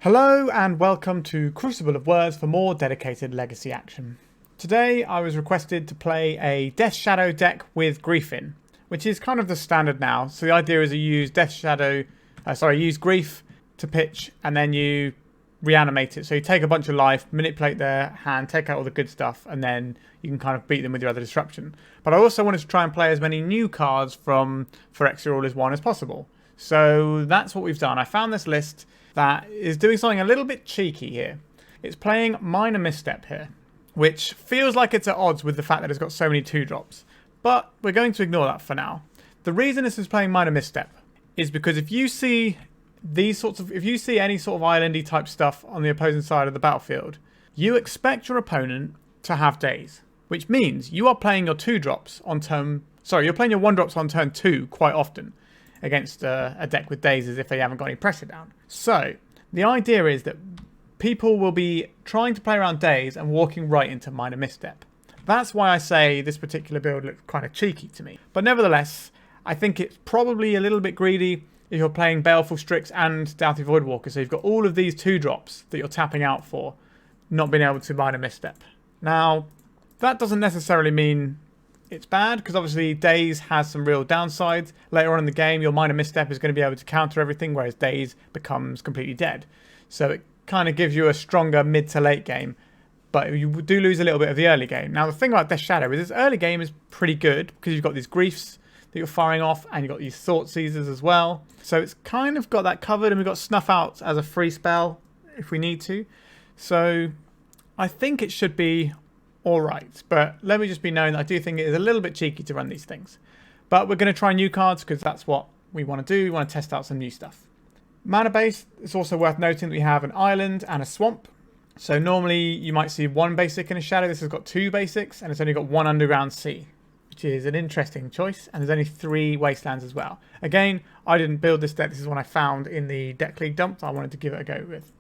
Hello and welcome to Crucible of Words for more dedicated legacy action. Today I was requested to play a Death Shadow deck with Grief in, which is kind of the standard now. So the idea is you use use Grief to pitch and then you reanimate it. So you take a bunch of life, manipulate their hand, take out all the good stuff, and then you can kind of beat them with your other disruption. But I also wanted to try and play as many new cards from Phyrexia All Is One as possible. So that's what we've done. I found this list that is doing something a little bit cheeky here. It's playing Minor Misstep here, which feels like it's at odds with the fact that it's got so many 2-drops. But we're going to ignore that for now. The reason this is playing Minor Misstep is because if you see any sort of islandy type stuff on the opposing side of the battlefield, you expect your opponent to have days, which means you are playing your 2-drops on turn. Sorry, you're playing your 1-drops on turn 2 quite often against a deck with days as if they haven't got any pressure down. So the idea is that people will be trying to play around days and walking right into Minor Misstep. That's why I say this particular build looks kind of cheeky to me. But nevertheless, I think it's probably a little bit greedy if you're playing Baleful Strix and Dauthi Voidwalker. So you've got all of these 2-drops that you're tapping out for, not being able to Minor Misstep. Now, that doesn't necessarily mean it's bad, because obviously Days has some real downsides. Later on in the game, your Minor Misstep is going to be able to counter everything, whereas Days becomes completely dead. So it kind of gives you a stronger mid to late game, but you do lose a little bit of the early game. Now, the thing about Death Shadow is this early game is pretty good, because you've got these Griefs that you're firing off, and you've got these Thoughtseizes as well. So it's kind of got that covered, and we've got Snuff Out as a free spell if we need to. So I think it should be alright, but let me just be known that I do think it is a little bit cheeky to run these things. But we're going to try new cards because that's what we want to do. We want to test out some new stuff. Mana base, it's also worth noting that we have an island and a swamp. So normally you might see one basic in a shadow. This has got 2 basics and it's only got 1 underground sea, which is an interesting choice. And there's only 3 wastelands as well. Again, I didn't build this deck. This is one I found in the deck league dump that I wanted to give it a go with.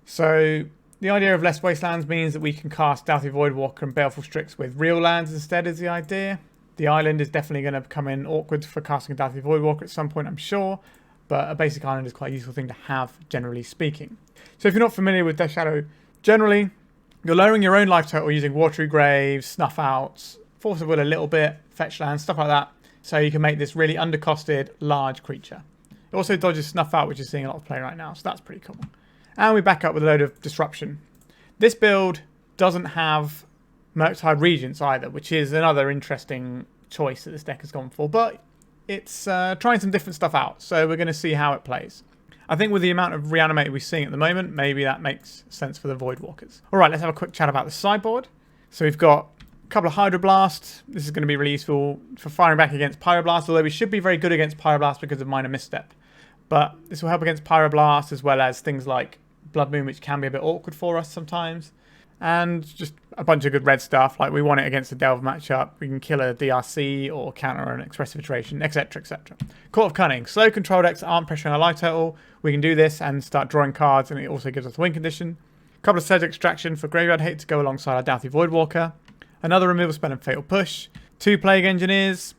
So the idea of less wastelands means that we can cast Dauthi Voidwalker and Baleful Strix with real lands instead is the idea. The island is definitely going to come in awkward for casting a Dauthi Voidwalker at some point, I'm sure. But a basic island is quite a useful thing to have, generally speaking. So if you're not familiar with Death Shadow, generally, you're lowering your own life total using Watery Grave, Snuff Out, Force of Will a little bit, fetch lands, stuff like that. So you can make this really undercosted, large creature. It also dodges Snuff Out, which is seeing a lot of play right now, so that's pretty cool. And we back up with a load of disruption. This build doesn't have Murktide Regents either, which is another interesting choice that this deck has gone for. But it's trying some different stuff out, so we're going to see how it plays. I think with the amount of Reanimate we're seeing at the moment, maybe that makes sense for the Voidwalkers. Alright, let's have a quick chat about the sideboard. So we've got a couple of Hydroblast. This is going to be really useful for firing back against Pyroblast, although we should be very good against Pyroblast because of Minor Misstep. But this will help against Pyroblast as well as things like Blood Moon, which can be a bit awkward for us sometimes. And just a bunch of good red stuff, like we want it against a Delve matchup. We can kill a DRC or counter an Expressive Iteration, etc, etc. Court of Cunning. Slow control decks aren't pressuring our life total. We can do this and start drawing cards, and it also gives us a win condition. A couple of Sedge Extraction for Graveyard Hate to go alongside our Dauthi Voidwalker. Another removal spell and Fatal Push. 2 Plague Engineers.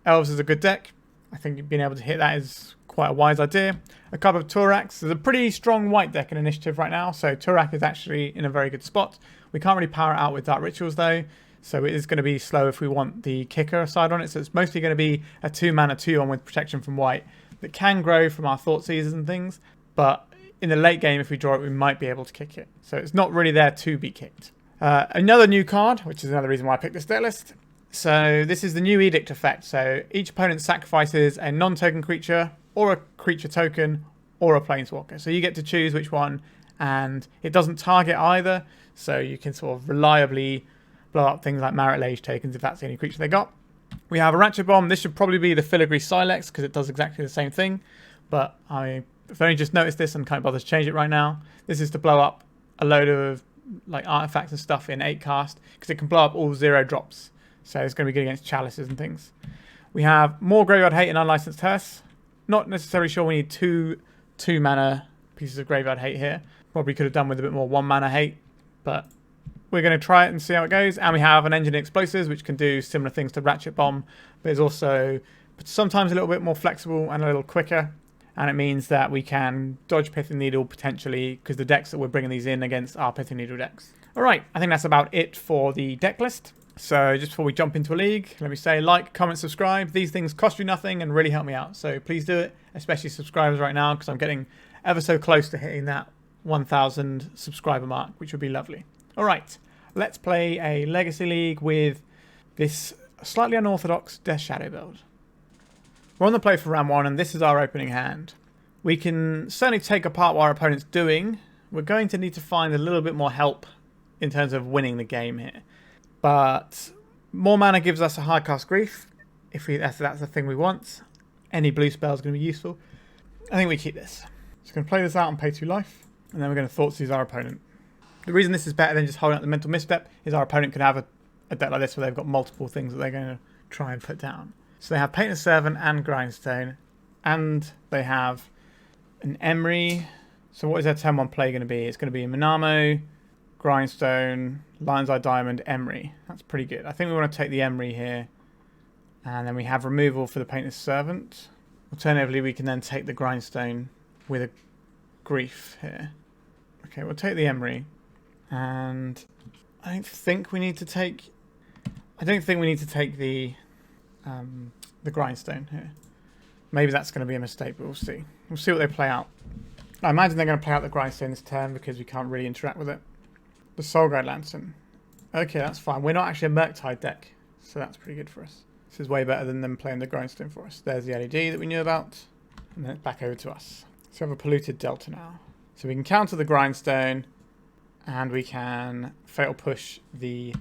Elves is a good deck. I think being able to hit that is quite a wise idea. A couple of Tourachs. There's a pretty strong white deck in Initiative right now, so Tourach is actually in a very good spot. We can't really power it out with Dark Rituals though, so it is going to be slow if we want the kicker side on it. So it's mostly going to be a 2-mana 2-1 with protection from white that can grow from our Thoughtseizes and things, but in the late game if we draw it we might be able to kick it. So it's not really there to be kicked. Another new card, which is another reason why I picked this deck list. So this is the new Edict effect. So each opponent sacrifices a non-token creature or a creature token, or a planeswalker. So you get to choose which one, and it doesn't target either, so you can sort of reliably blow up things like Marit Lage tokens if that's the only creature they got. We have a Ratchet Bomb. This should probably be the Filigree Silex, because it does exactly the same thing, but I've only just noticed this and can't bother to change it right now. This is to blow up a load of like artifacts and stuff in 8 cast, because it can blow up all 0-drops. So it's going to be good against chalices and things. We have more Graveyard Hate and Unlicensed Hearse. Not necessarily sure we need 2 2-mana pieces of Graveyard Hate here. Probably could have done with a bit more 1-mana hate, but we're going to try it and see how it goes. And we have an Engineer Explosives, which can do similar things to Ratchet Bomb, but is also sometimes a little bit more flexible and a little quicker. And it means that we can dodge Pithing Needle potentially, because the decks that we're bringing these in against are Pithing Needle decks. Alright, I think that's about it for the deck list. So just before we jump into a league, let me say like, comment, subscribe. These things cost you nothing and really help me out. So please do it, especially subscribers right now, because I'm getting ever so close to hitting that 1,000 subscriber mark, which would be lovely. Alright, let's play a Legacy League with this slightly unorthodox Death Shadow build. We're on the play for round 1, and this is our opening hand. We can certainly take apart what our opponent's doing. We're going to need to find a little bit more help in terms of winning the game here. But more mana gives us a high cast Grief, if that's the thing we want. Any blue spell is going to be useful. I think we keep this. Just going to play this out and pay 2 life, and then we're going to Thoughtseize our opponent. The reason this is better than just holding up the Mental Misstep is our opponent could have a deck like this where they've got multiple things that they're going to try and put down. So they have Painted Servant and Grindstone, and they have an Emery. So what is their turn 1 play going to be? It's going to be Minamo, Grindstone, Lion's Eye Diamond, Emery. That's pretty good. I think we want to take the Emery here. And then we have removal for the Painted Servant. Alternatively, we can then take the Grindstone with a Grief here. Okay, we'll take the Emery. And I don't think we need to take the Grindstone here. Maybe that's going to be a mistake, but we'll see. We'll see what they play out. I imagine they're going to play out the Grindstone this turn because we can't really interact with it. The Soulguide Lantern. Okay, that's fine. We're not actually a Murktide deck, so that's pretty good for us. This is way better than them playing the Grindstone for us. There's the LED that we knew about, and then it's back over to us. So we have a Polluted Delta now. So we can counter the Grindstone, and we can Fatal Push the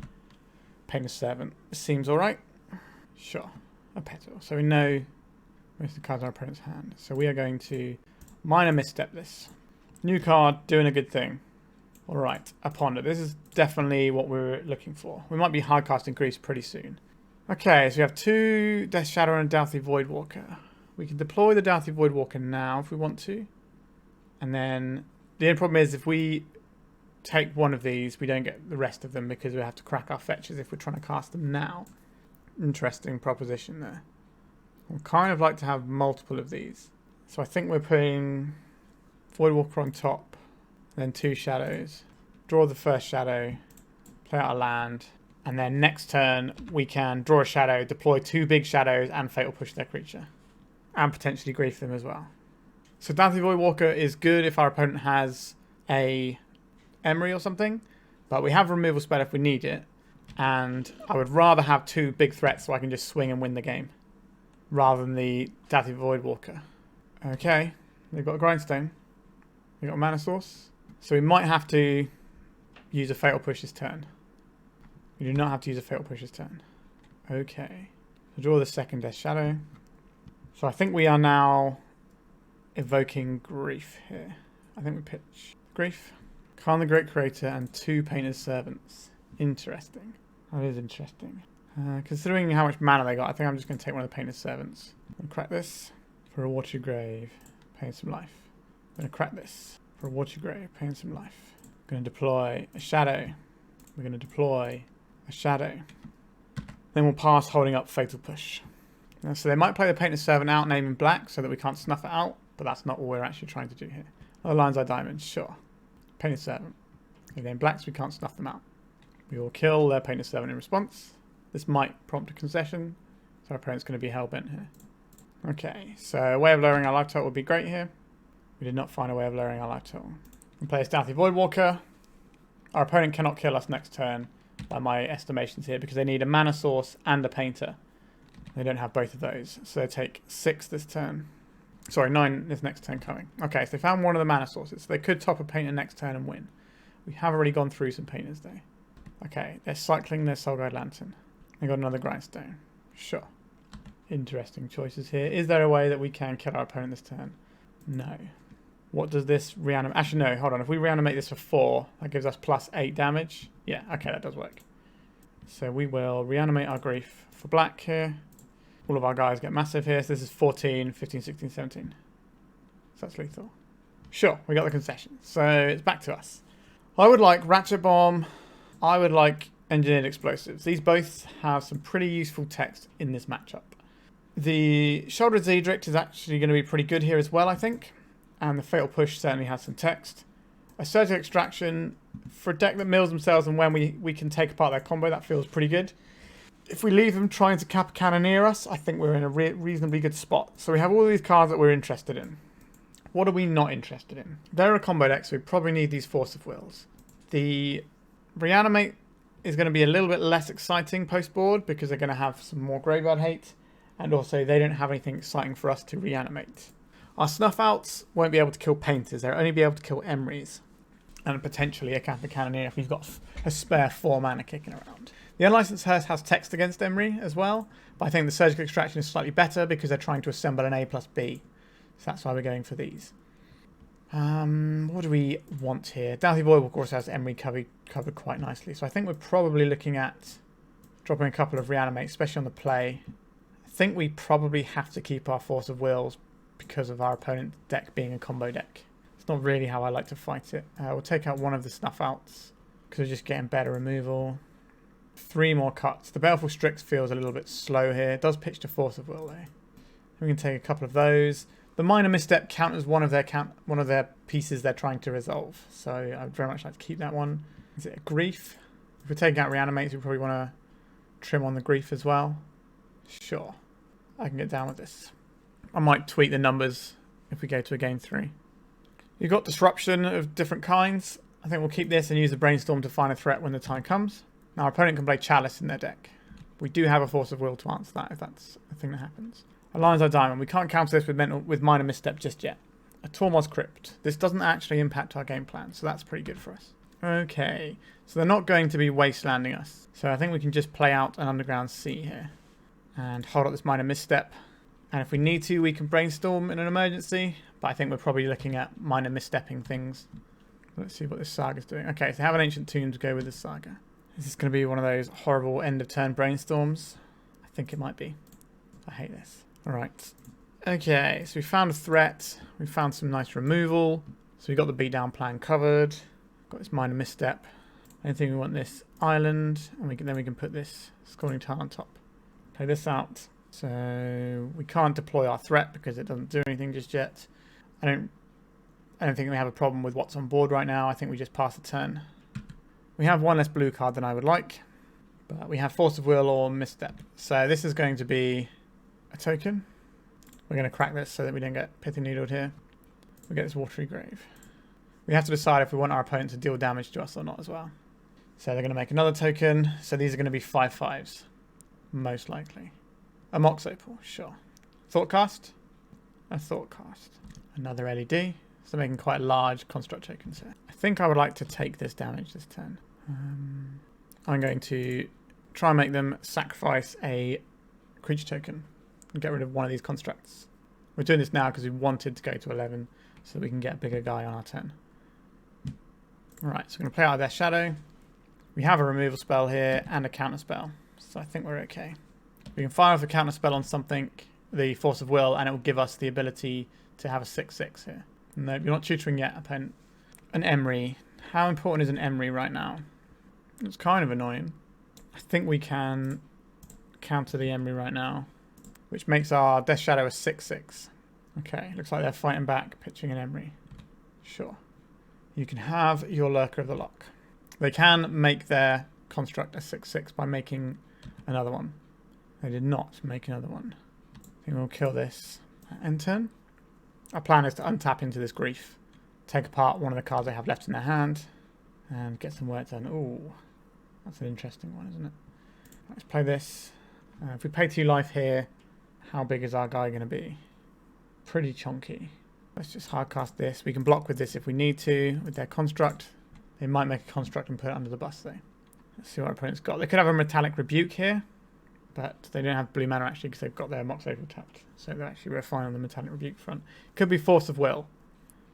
Painted Servant. This seems alright. Sure. A Petal. So we know most of the cards in our opponent's hand. So we are going to Minor Misstep this. New card, doing a good thing. Alright, a Ponder. This is definitely what we're looking for. We might be hard casting Grease pretty soon. Okay, so we have 2 Death Shadow and a Dauthi Voidwalker. We can deploy the Dauthi Voidwalker now if we want to. And then the only problem is if we take one of these, we don't get the rest of them because we have to crack our fetches if we're trying to cast them now. Interesting proposition there. I'd kind of like to have multiple of these. So I think we're putting Voidwalker on top, then 2 shadows. Draw the first shadow, play out a land, and then next turn we can draw a shadow, deploy 2 big shadows, and Fatal Push their creature. And potentially grief them as well. So Dauthi Voidwalker is good if our opponent has a Emery or something, but we have removal spell if we need it. And I would rather have 2 big threats so I can just swing and win the game, rather than the Dauthi Voidwalker. Okay, they've got a Grindstone. They've got a mana source. So we might have to use a Fatal Push this turn. We do not have to use a Fatal Push this turn. Okay. So draw the second Death Shadow. So I think we are now evoking Grief here. I think we pitch Grief. Khan the Great Creator and 2 Painted Servants. Interesting. That is interesting. Considering how much mana they got, I think I'm just going to take one of the Painted Servants. I'm going to crack this for a Watery Grave. Paying some life. I'm going to crack this for a Watery Grave. Paying some life. I'm going to deploy a Shadow. We're going to deploy a Shadow. Then we'll pass holding up Fatal Push. Now, so they might play the Painted Servant out, naming black, so that we can't snuff it out. But that's not what we're actually trying to do here. Oh, Lion's Eye Diamond, sure. Painted Servant. And then blacks, we can't snuff them out. We will kill their Painted Servant in response. This might prompt a concession, so our opponent's going to be hell-bent here. Okay, so a way of lowering our life total would be great here. We did not find a way of lowering our life total. We play a Dauthi Voidwalker. Our opponent cannot kill us next turn, by my estimations here, because they need a mana source and a painter. They don't have both of those, so they take 6 this turn. Sorry, 9 this next turn coming. Okay, so they found one of the mana sources. So they could top a painter next turn and win. We have already gone through some painters though. Okay, they're cycling their Soulguide Lantern. They got another Grindstone. Sure. Interesting choices here. Is there a way that we can kill our opponent this turn? No. What does this reanimate? Actually, no, hold on. If we reanimate this for 4, that gives us plus 8 damage. Yeah, okay, that does work. So we will reanimate our Grief for black here. All of our guys get massive here. So this is 14, 15, 16, 17. So that's lethal. Sure, we got the concession. So it's back to us. I would like Ratchet Bomb. I would like Engineered Explosives. These both have some pretty useful text in this matchup. The Sheoldred's Edict is actually going to be pretty good here as well, I think. And the Fatal Push certainly has some text. A Surgical Extraction, for a deck that mills themselves and when we can take apart their combo, that feels pretty good. If we leave them trying to cap a Cannoneer us, I think we're in a reasonably good spot. So we have all these cards that we're interested in. What are we not interested in? They're a combo deck, so we probably need these Force of Wills. The Reanimate is going to be a little bit less exciting post-board because they're going to have some more graveyard hate. And also, they don't have anything exciting for us to reanimate. Our Snuff Outs won't be able to kill Painters. They'll only be able to kill Emrys. And potentially a Kappa Cannoneer if we've got a spare 4 mana kicking around. The Unlicensed Hearse has text against Emry as well. But I think the Surgical Extraction is slightly better because they're trying to assemble an A+B. So that's why we're going for these. What do we want here? Dauthi Voidwalker also has Emry covered quite nicely. So I think we're probably looking at dropping a couple of Reanimates, especially on the play. I think we probably have to keep our Force of Wills because of our opponent's deck being a combo deck. It's not really how I like to fight it. We'll take out one of the Snuff Outs because we're just getting better removal. 3 more cuts. The Baleful Strix feels a little bit slow here. It does pitch to Force of Will though. We can take a couple of those. The Minor Misstep counters one of their pieces they're trying to resolve. So I would very much like to keep that one. Is it a Grief? If we're taking out Reanimates, we probably want to trim on the Grief as well. Sure. I can get down with this. I might tweak the numbers if we go to a game 3. You've got Disruption of different kinds. I think we'll keep this and use the Brainstorm to find a threat when the time comes. Now our opponent can play Chalice in their deck. We do have a Force of Will to answer that if that's a thing that happens. Alliance Eye Diamond. We can't counter this with Minor Misstep just yet. A Tormod's Crypt. This doesn't actually impact our game plan, so that's pretty good for us. Okay, so they're not going to be wastelanding us. So I think we can just play out an Underground Sea here. And hold up this Minor Misstep. And if we need to, we can Brainstorm in an emergency. But I think we're probably looking at minor misstepping things. Let's see what this Saga's doing. Okay, so have an Ancient Tomb to go with this Saga. Is this going to be one of those horrible end-of-turn Brainstorms? I think it might be. I hate this. Alright. Okay, so we found a threat. We found some nice removal. So we got the beatdown plan covered. Got this Minor Misstep. I think we want this island. And then we can put this Scalding Tarn on top. Play this out. So we can't deploy our threat because it doesn't do anything just yet. I don't think we have a problem with what's on board right now. I think we just pass the turn. We have one less blue card than I would like. But we have Force of Will or Misstep. So this is going to be a token. We're going to crack this so that we don't get Pithy Needled here. We get this Watery Grave. We have to decide if we want our opponent to deal damage to us or not as well. So they're going to make another token. So these are going to be 5/5s. Most likely. A Mox Opal, sure. Thoughtcast. A Thoughtcast. Another LED. So making quite large construct tokens here. I think I would like to take this damage this turn. I'm going to try and make them sacrifice a creature token and get rid of one of these constructs. We're doing this now because we wanted to go to 11 so that we can get a bigger guy on our turn. Alright, so we're going to play out of their Shadow. We have a removal spell here and a counter spell. So I think we're okay. We can fire off a counter spell on something, the Force of Will, and it will give us the ability to have a 6/6 here. No, you're not tutoring yet, opponent. An Emry. How important is an Emry right now? It's kind of annoying. I think we can counter the Emry right now, which makes our Death Shadow a 6/6. Okay, looks like they're fighting back, pitching an Emry. Sure. You can have your Lurker of the Lock. They can make their construct a 6/6 by making another one. They did not make another one. I think we'll kill this at end turn. Our plan is to untap into this Grief, take apart one of the cards they have left in their hand, and get some work done. Ooh, that's an interesting one, isn't it? Let's play this. If we pay 2 life here, how big is our guy going to be? Pretty chunky. Let's just hardcast this. We can block with this if we need to, with their construct. They might make a construct and put it under the bus though. Let's see what our opponent's got. They could have a Metallic Rebuke here, but they don't have blue mana actually because they've got their Mox Opal tapped. So we're fine on the Metallic Rebuke front. Could be Force of Will,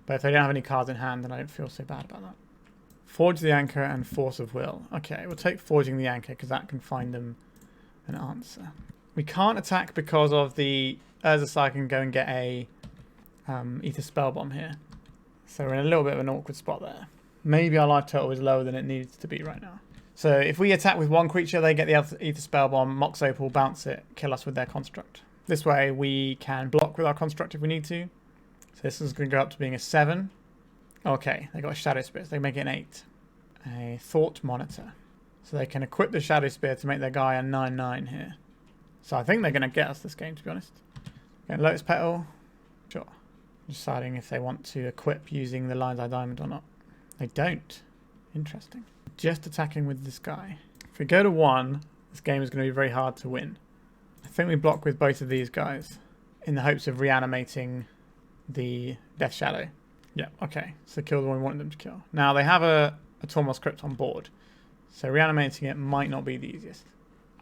but if they don't have any cards in hand, then I don't feel so bad about that. Forge the Anchor and Force of Will. Okay, we'll take Forging the Anchor because that can find them an answer. We can't attack because of the Urza can go and get a Ether Spellbomb here. So we're in a little bit of an awkward spot there. Maybe our life total is lower than it needs to be right now. So if we attack with one creature, they get the Ether Spellbomb, Mox Opal, bounce it, kill us with their construct. This way we can block with our construct if we need to. So this is going to go up to being a 7. Okay, they got a Shadow Spear, so they make it an 8. A Thought Monitor. So they can equip the Shadow Spear to make their guy a 9/9 here. So I think they're going to get us this game, to be honest. Okay, Lotus Petal. Sure. Deciding if they want to equip using the Lion's Eye Diamond or not. They don't. Interesting. Just attacking with this guy. If we go to 1, this game is going to be very hard to win. I think we block with both of these guys in the hopes of reanimating the Death Shadow. Yeah, okay. So kill the one we wanted them to kill. Now they have a Tormos Crypt on board. So reanimating it might not be the easiest.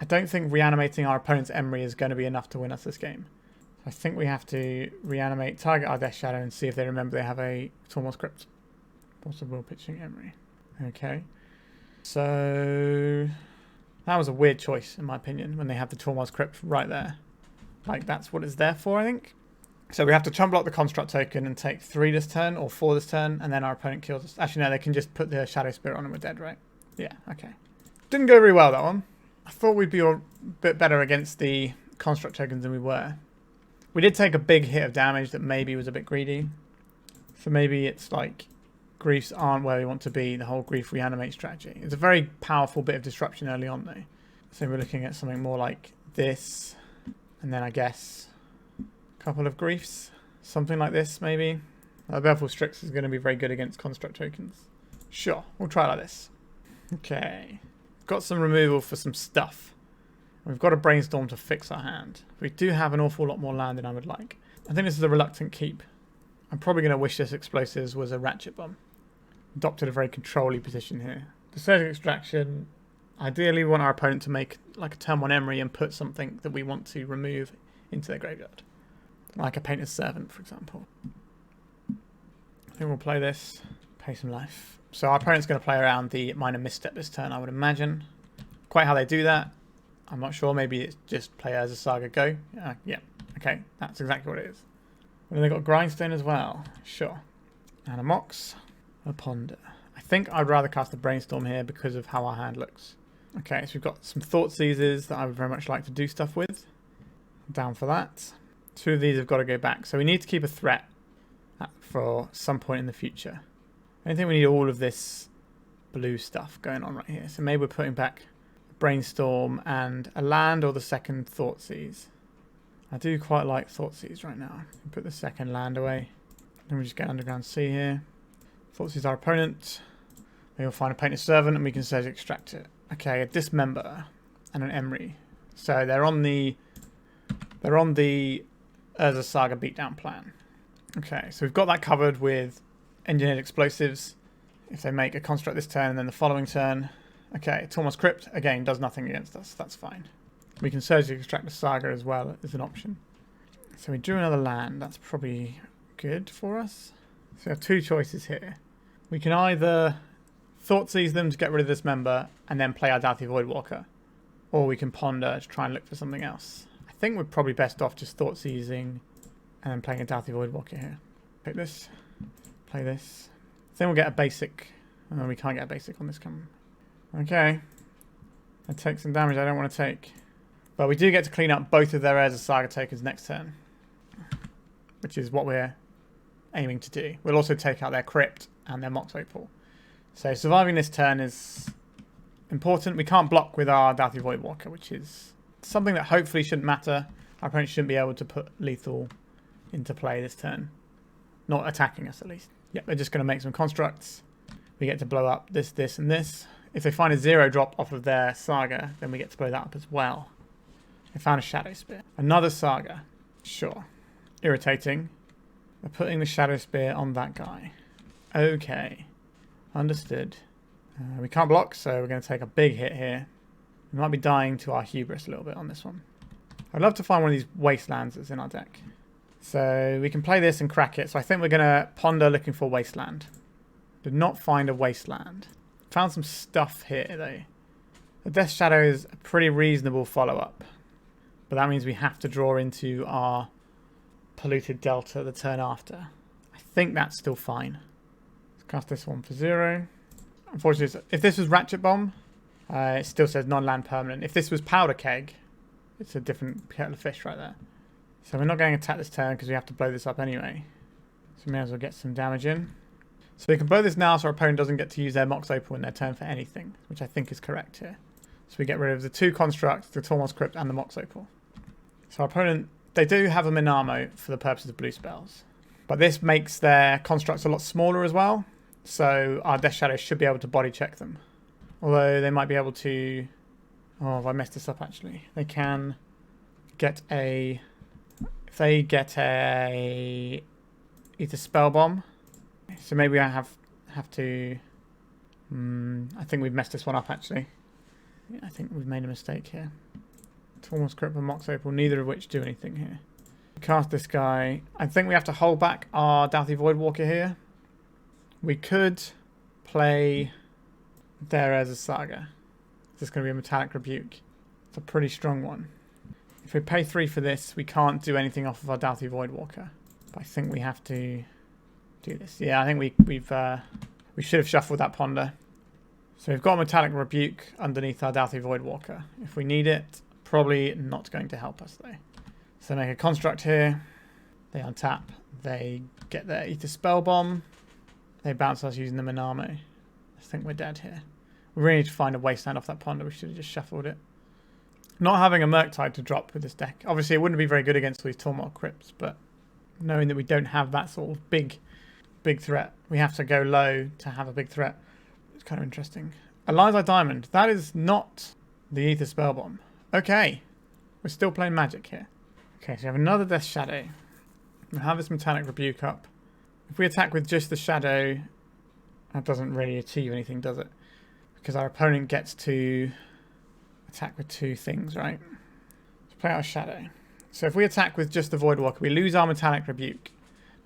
I don't think reanimating our opponent's Emery is going to be enough to win us this game. I think we have to reanimate, target our Death Shadow and see if they remember they have a Tormos Crypt. Possible pitching Emery. Okay. So that was a weird choice in my opinion when they have the Tormos Crypt right there. Like that's what it's there for, I think. So we have to chum block the construct token and take 3 this turn or 4 this turn, and then our opponent kills us. Actually no, they can just put the Shadow Spirit on and we're dead, right? Yeah, okay. Didn't go very well that one. I thought we'd be a bit better against the construct tokens than we were. We did take a big hit of damage that maybe was a bit greedy. So maybe it's like griefs aren't where we want to be, the whole grief reanimate strategy. It's a very powerful bit of disruption early on though. So we're looking at something more like this, and then I guess a couple of griefs. Something like this maybe. Baleful Strix is going to be very good against construct tokens. Sure, we'll try like this. Okay. Got some removal for some stuff. We've got a Brainstorm to fix our hand. We do have an awful lot more land than I would like. I think this is a reluctant keep. I'm probably going to wish this Explosives was a Ratchet Bomb. Adopted a very controlly position here. The Surgical Extraction, ideally we want our opponent to make like a turn 1 Emery and put something that we want to remove into their graveyard. Like a Painter's Servant, for example. I think we'll play this. Pay some life. So our opponent's going to play around the Minor Misstep this turn, I would imagine. Quite how they do that, I'm not sure. Maybe it's just play as a Saga go. Yeah, okay, that's exactly what it is. And they've got Grindstone as well. Sure. And a Mox. A Ponder. I think I'd rather cast the Brainstorm here because of how our hand looks. Okay, so we've got some Thoughtseizes that I would very much like to do stuff with. Down for that. 2 of these have got to go back. So we need to keep a threat for some point in the future. I don't think we need all of this blue stuff going on right here. So maybe we're putting back Brainstorm and a land or the second Thoughtseize. I do quite like Thoughtseize right now. Put the second land away. Then we just get Underground Sea here. Thoughtseize our opponent. Maybe we'll find a Painter's Servant and we can Surge Extract it. Okay, a Dismember and an Emery. So they're on the Urza Saga beatdown plan. Okay, so we've got that covered with Engineered Explosives. If they make a construct this turn and then the following turn. Okay, Tormos Crypt, again, does nothing against us. That's fine. We can surgically extract the Saga as well as an option. So we drew another land. That's probably good for us. So we have 2 choices here. We can either Thoughtseize them to get rid of this member and then play our Dauthi Voidwalker. Or we can Ponder to try and look for something else. I think we're probably best off just Thoughtseizing and then playing a Dauthi Voidwalker here. Pick this. Play this. Then we'll get a basic. Oh, we can't get a basic on this come. Okay. I take some damage I don't want to take. But we do get to clean up both of their Urza Saga tokens next turn. Which is what we're aiming to do. We'll also take out their Crypt and their Mox Opal. So surviving this turn is important. We can't block with our Dauthi Voidwalker, which is something that hopefully shouldn't matter. Our opponent shouldn't be able to put lethal into play this turn. Not attacking us, at least. Yep, they're just going to make some constructs. We get to blow up this, this, and this. If they find a 0 drop off of their Saga, then we get to blow that up as well. They found a Shadow Spear. Another Saga. Sure. Irritating. They're putting the Shadow Spear on that guy. Okay. Understood. We can't block, so we're going to take a big hit here. We might be dying to our hubris a little bit on this one. I'd love to find one of these Wastelands that's in our deck. So we can play this and crack it. So I think we're going to Ponder looking for Wasteland. Did not find a Wasteland. Found some stuff here though. The Death Shadow is a pretty reasonable follow-up. But that means we have to draw into our Polluted Delta the turn after. I think that's still fine. Let's cast this one for 0. Unfortunately, if this was Ratchet Bomb, it still says non-land permanent. If this was Powder Keg, it's a different kettle of fish right there. So we're not going to attack this turn because we have to blow this up anyway. So we may as well get some damage in. So we can blow this now so our opponent doesn't get to use their Mox Opal in their turn for anything, which I think is correct here. So we get rid of the 2 constructs, the Tormod's Crypt and the Mox Opal. So our opponent, they do have a Minamo for the purposes of blue spells. But this makes their constructs a lot smaller as well. So our Death Shadow should be able to body check them. Although they might be able to... Oh, have I messed this up actually? They can get a... If they get a... Either Spell Bomb. So maybe I have to... I think we've messed this one up actually. Yeah, I think we've made a mistake here. Tormod's Crypt and Mox Opal, neither of which do anything here. Cast this guy. I think we have to hold back our Dauthi Voidwalker here. We could play There as a Saga. This is going to be a Metallic Rebuke. It's a pretty strong one. If we pay 3 for this, we can't do anything off of our Dauthi Voidwalker. But I think we have to do this. Yeah, I think we should have shuffled that Ponder. So we've got a Metallic Rebuke underneath our Dauthi Voidwalker. If we need it, probably not going to help us though. So make a construct here. They untap. They get their Ether Spell Bomb. They bounce us using the Minamo. I think we're dead here. We really need to find a Wasteland off that Ponder. We should have just shuffled it. Not having a Murktide to drop with this deck. Obviously, it wouldn't be very good against these Tormod Crypts, but knowing that we don't have that sort of big threat, we have to go low to have a big threat. It's kind of interesting. Eliza Diamond. That is not the Ether Spell Bomb. Okay. We're still playing Magic here. Okay, so we have another Death Shadow. We have this Metallic Rebuke up. If we attack with just the Shadow, that doesn't really achieve anything, does it? Because our opponent gets to attack with 2 things, right? Let's play our Shadow. So if we attack with just the Voidwalker, we lose our Metallic Rebuke.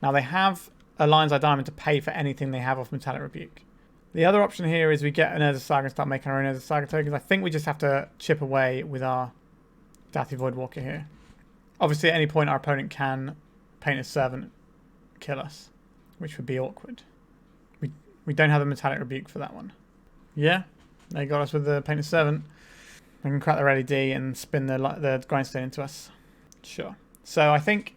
Now they have a Lion's Eye Diamond to pay for anything they have off Metallic Rebuke. The other option here is we get an Urza Saga and start making our own Urza Saga tokens. I think we just have to chip away with our Dauthi Voidwalker here. Obviously, at any point, our opponent can Painter's Servant kill us, which would be awkward. We don't have a Metallic Rebuke for that one. Yeah, they got us with the Painter's Servant. They can crack their LED and spin the Grindstone into us. Sure. So I think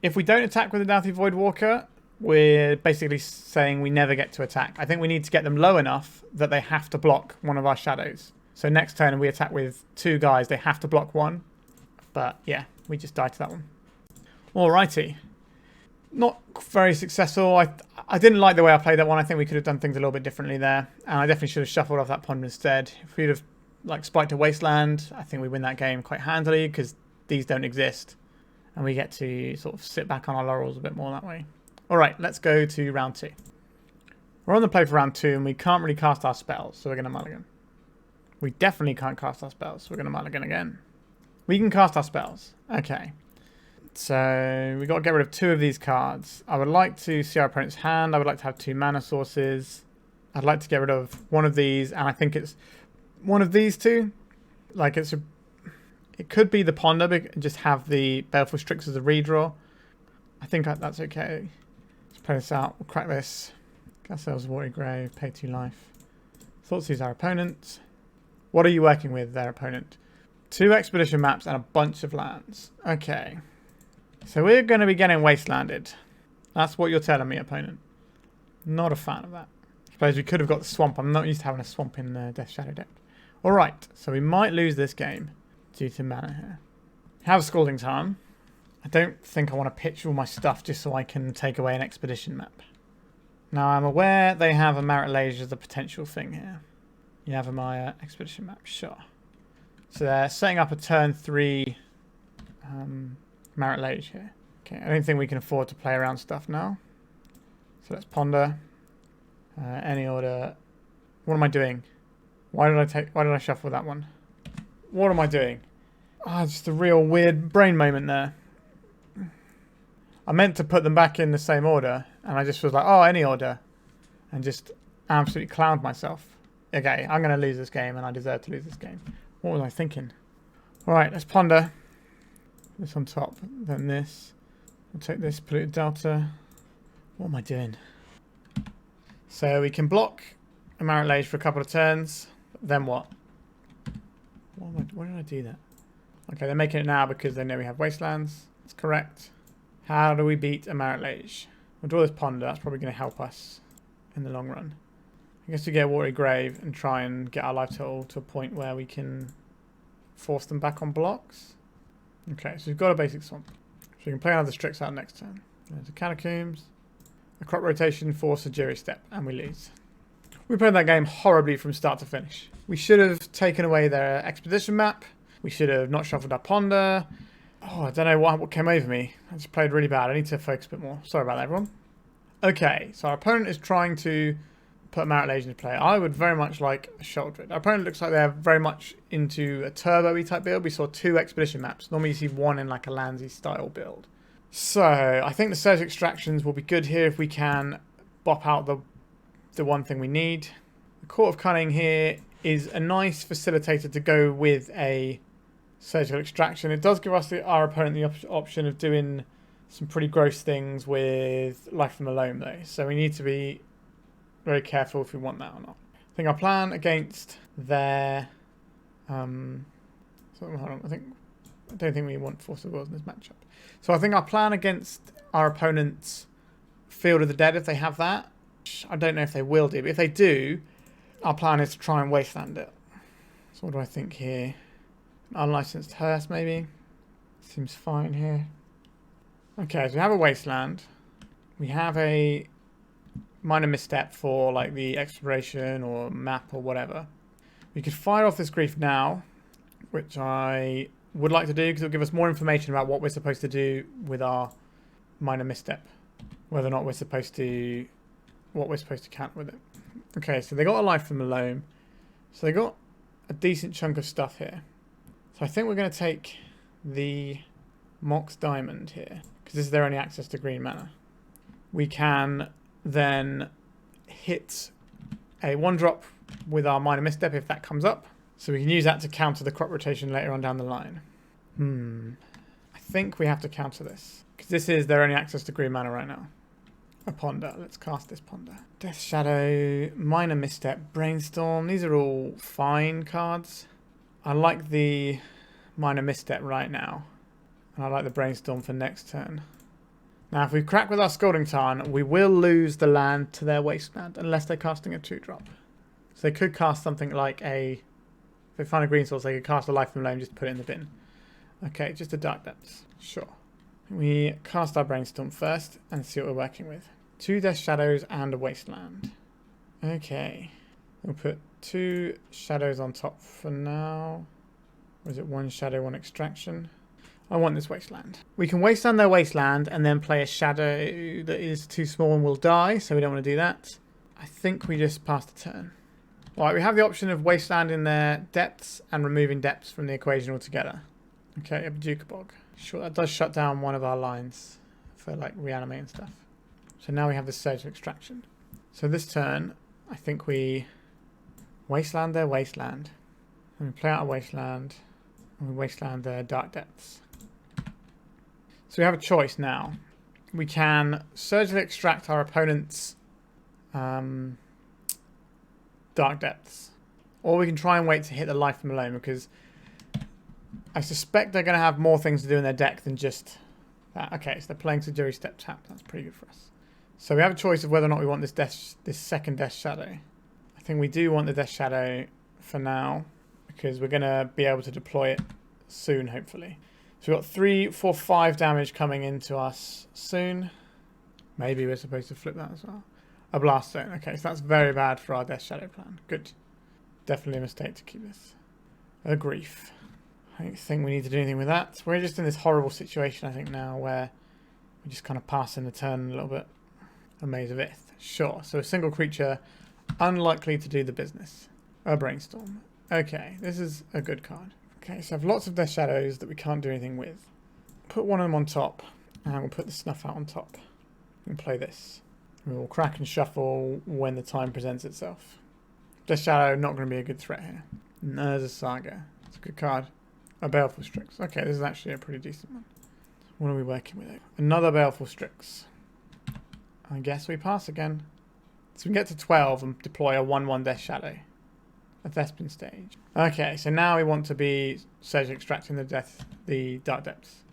if we don't attack with the Dauthi Voidwalker, we're basically saying we never get to attack. I think we need to get them low enough that they have to block one of our shadows. So next turn we attack with 2 guys, they have to block one. But yeah, we just died to that one. Alrighty. Not very successful. I didn't like the way I played that one. I think we could have done things a little bit differently there. And I definitely should have shuffled off that Ponder instead. If we'd have spiked a Wasteland, I think we win that game quite handily because these don't exist. And we get to sort of sit back on our laurels a bit more that way. Alright, let's go to round 2. We're on the play for round 2 and we can't really cast our spells, so we're going to mulligan. We definitely can't cast our spells, so we're going to mulligan again. We can cast our spells. Okay. So we've got to get rid of 2 of these cards. I would like to see our opponent's hand. I would like to have 2 mana sources. I'd like to get rid of one of these, and I think it's one of these 2. It could be the Ponder, but just have the Baleful Strix as a redraw. I think that's okay. Let's play this out. We'll crack this. Get ourselves Watery Grave. Pay 2 life. Thoughtseize our opponent. What are you working with, their opponent? 2 expedition maps and a bunch of lands. Okay. So we're going to be getting Wastelanded. That's what you're telling me, opponent. Not a fan of that. I suppose we could have got the swamp. I'm not used to having a swamp in the Death Shadow deck. Alright, so we might lose this game due to mana here. Have a Scalding Tarn. I don't think I want to pitch all my stuff just so I can take away an expedition map. Now I'm aware they have a Marit Lage as a potential thing here. You have a Maya expedition map, sure. So they're setting up a turn 3 Marit Lage here. Okay, I don't think we can afford to play around stuff now. So let's ponder. Any order. What am I doing? Why did I shuffle that one? What am I doing? Ah, just a real weird brain moment there. I meant to put them back in the same order, and I just was like, oh, any order. And just absolutely clowned myself. Okay, I'm going to lose this game, and I deserve to lose this game. What was I thinking? Alright, let's ponder. This on top, then this. I'll take this Polluted Delta. What am I doing? So we can block a Marit Lage for a couple of turns. Then what? Why did I do that? Okay, they're making it now because they know we have Wastelands. That's correct. How do we beat a Marit? We'll draw this Ponder. That's probably going to help us in the long run. I guess we get a Watery Grave and try and get our life total to a point where we can force them back on blocks. Okay, so we've got a basic swamp. So we can play another Strix out next turn. There's a Catacombs, a crop rotation, force a Jury Step, and we lose. We played that game horribly from start to finish. We should have taken away their expedition map. We should have not shuffled our Ponder. Oh, I don't know what came over me. I just played really bad. I need to focus a bit more. Sorry about that, everyone. Okay, so our opponent is trying to put Marit into play. I would very much like a Sheoldred. Our opponent looks like they're very much into a turbo-y type build. We saw 2 expedition maps. Normally you see 1 in like a Landsy style build. So I think the Surge Extractions will be good here if we can bop out the one thing we need. The Court of Cunning here is a nice facilitator to go with a Surgical Extraction. It does give us our opponent the option of doing some pretty gross things with Life from the Loam though. So we need to be very careful if we want that or not. I think our plan against their hold on, I don't think we want Force of Wills in this matchup. So I think our plan against our opponent's Field of the Dead, if they have that, I don't know if they will do, but if they do, our plan is to try and Wasteland it. So what do I think here? Unlicensed Hearse maybe? Seems fine here. Okay, so we have a Wasteland. We have a Minor Misstep for like the exploration or map or whatever. We could fire off this Grief now, which I would like to do because it'll give us more information about what we're supposed to do with our Minor Misstep. Whether or not we're supposed to, what we're supposed to count with it. Okay, so they got a life from the loam. So they got a decent chunk of stuff here. So I think we're going to take the Mox Diamond here, because this is their only access to green mana. We can then hit a 1-drop with our Minor Misstep if that comes up. So we can use that to counter the crop rotation later on down the line. I think we have to counter this, because this is their only access to green mana right now. A Ponder. Let's cast this Ponder. Death Shadow, Minor Misstep, Brainstorm. These are all fine cards. I like the Minor Misstep right now. And I like the Brainstorm for next turn. Now, if we crack with our Scalding Tarn, we will lose the land to their Wasteland, unless they're casting a 2-drop. So they could cast something like a... If they find a green source, they could cast a Life from Loam, just put it in the bin. Okay, just a Dark Depths. Sure. We cast our Brainstorm first and see what we're working with. 2 Death Shadows and a Wasteland. Okay. We'll put 2 Shadows on top for now. Or is it 1 Shadow, 1 Extraction? I want this Wasteland. We can Wasteland their Wasteland and then play a Shadow that is too small and will die, so we don't want to do that. I think we just pass the turn. Alright, we have the option of Wastelanding their depths and removing depths from the equation altogether. Okay, a Bajuka Bog. Sure, that does shut down one of our lines for like Reanimate and stuff. So now we have this Surge of Extraction. So this turn, I think we Wasteland their Wasteland. And we play out a Wasteland. And we Wasteland their Dark Depths. So we have a choice now. We can surgically extract our opponent's Dark Depths. Or we can try and wait to hit the Life from the Loam, because I suspect they're going to have more things to do in their deck than just that. Okay, so they're playing Jury Step tap. That's pretty good for us. So we have a choice of whether or not we want this second Death Shadow. I think we do want the Death Shadow for now, because we're going to be able to deploy it soon, hopefully. So we've got 3, 4, 5 damage coming into us soon. Maybe we're supposed to flip that as well. A Blast Zone. Okay, so that's very bad for our Death Shadow plan. Good. Definitely a mistake to keep this. A Grief. I don't think we need to do anything with that. We're just in this horrible situation, I think, now, where we're just kind of passing the turn a little bit. A Maze of Ith. Sure. So a single creature, unlikely to do the business. A Brainstorm. Okay, this is a good card. Okay, so I have lots of Death Shadows that we can't do anything with. Put one of them on top, and we'll put the Snuff Out on top. And play this. We will crack and shuffle when the time presents itself. Death Shadow, not going to be a good threat here. There's a Saga. It's a good card. A Baleful Strix. Okay, this is actually a pretty decent one. What are we working with? Another Baleful Strix. I guess we pass again. So we can get to 12 and deploy a 1/1 Death Shadow. A Thespin stage. Okay, so now we want to be surgically extracting the Dark Depths.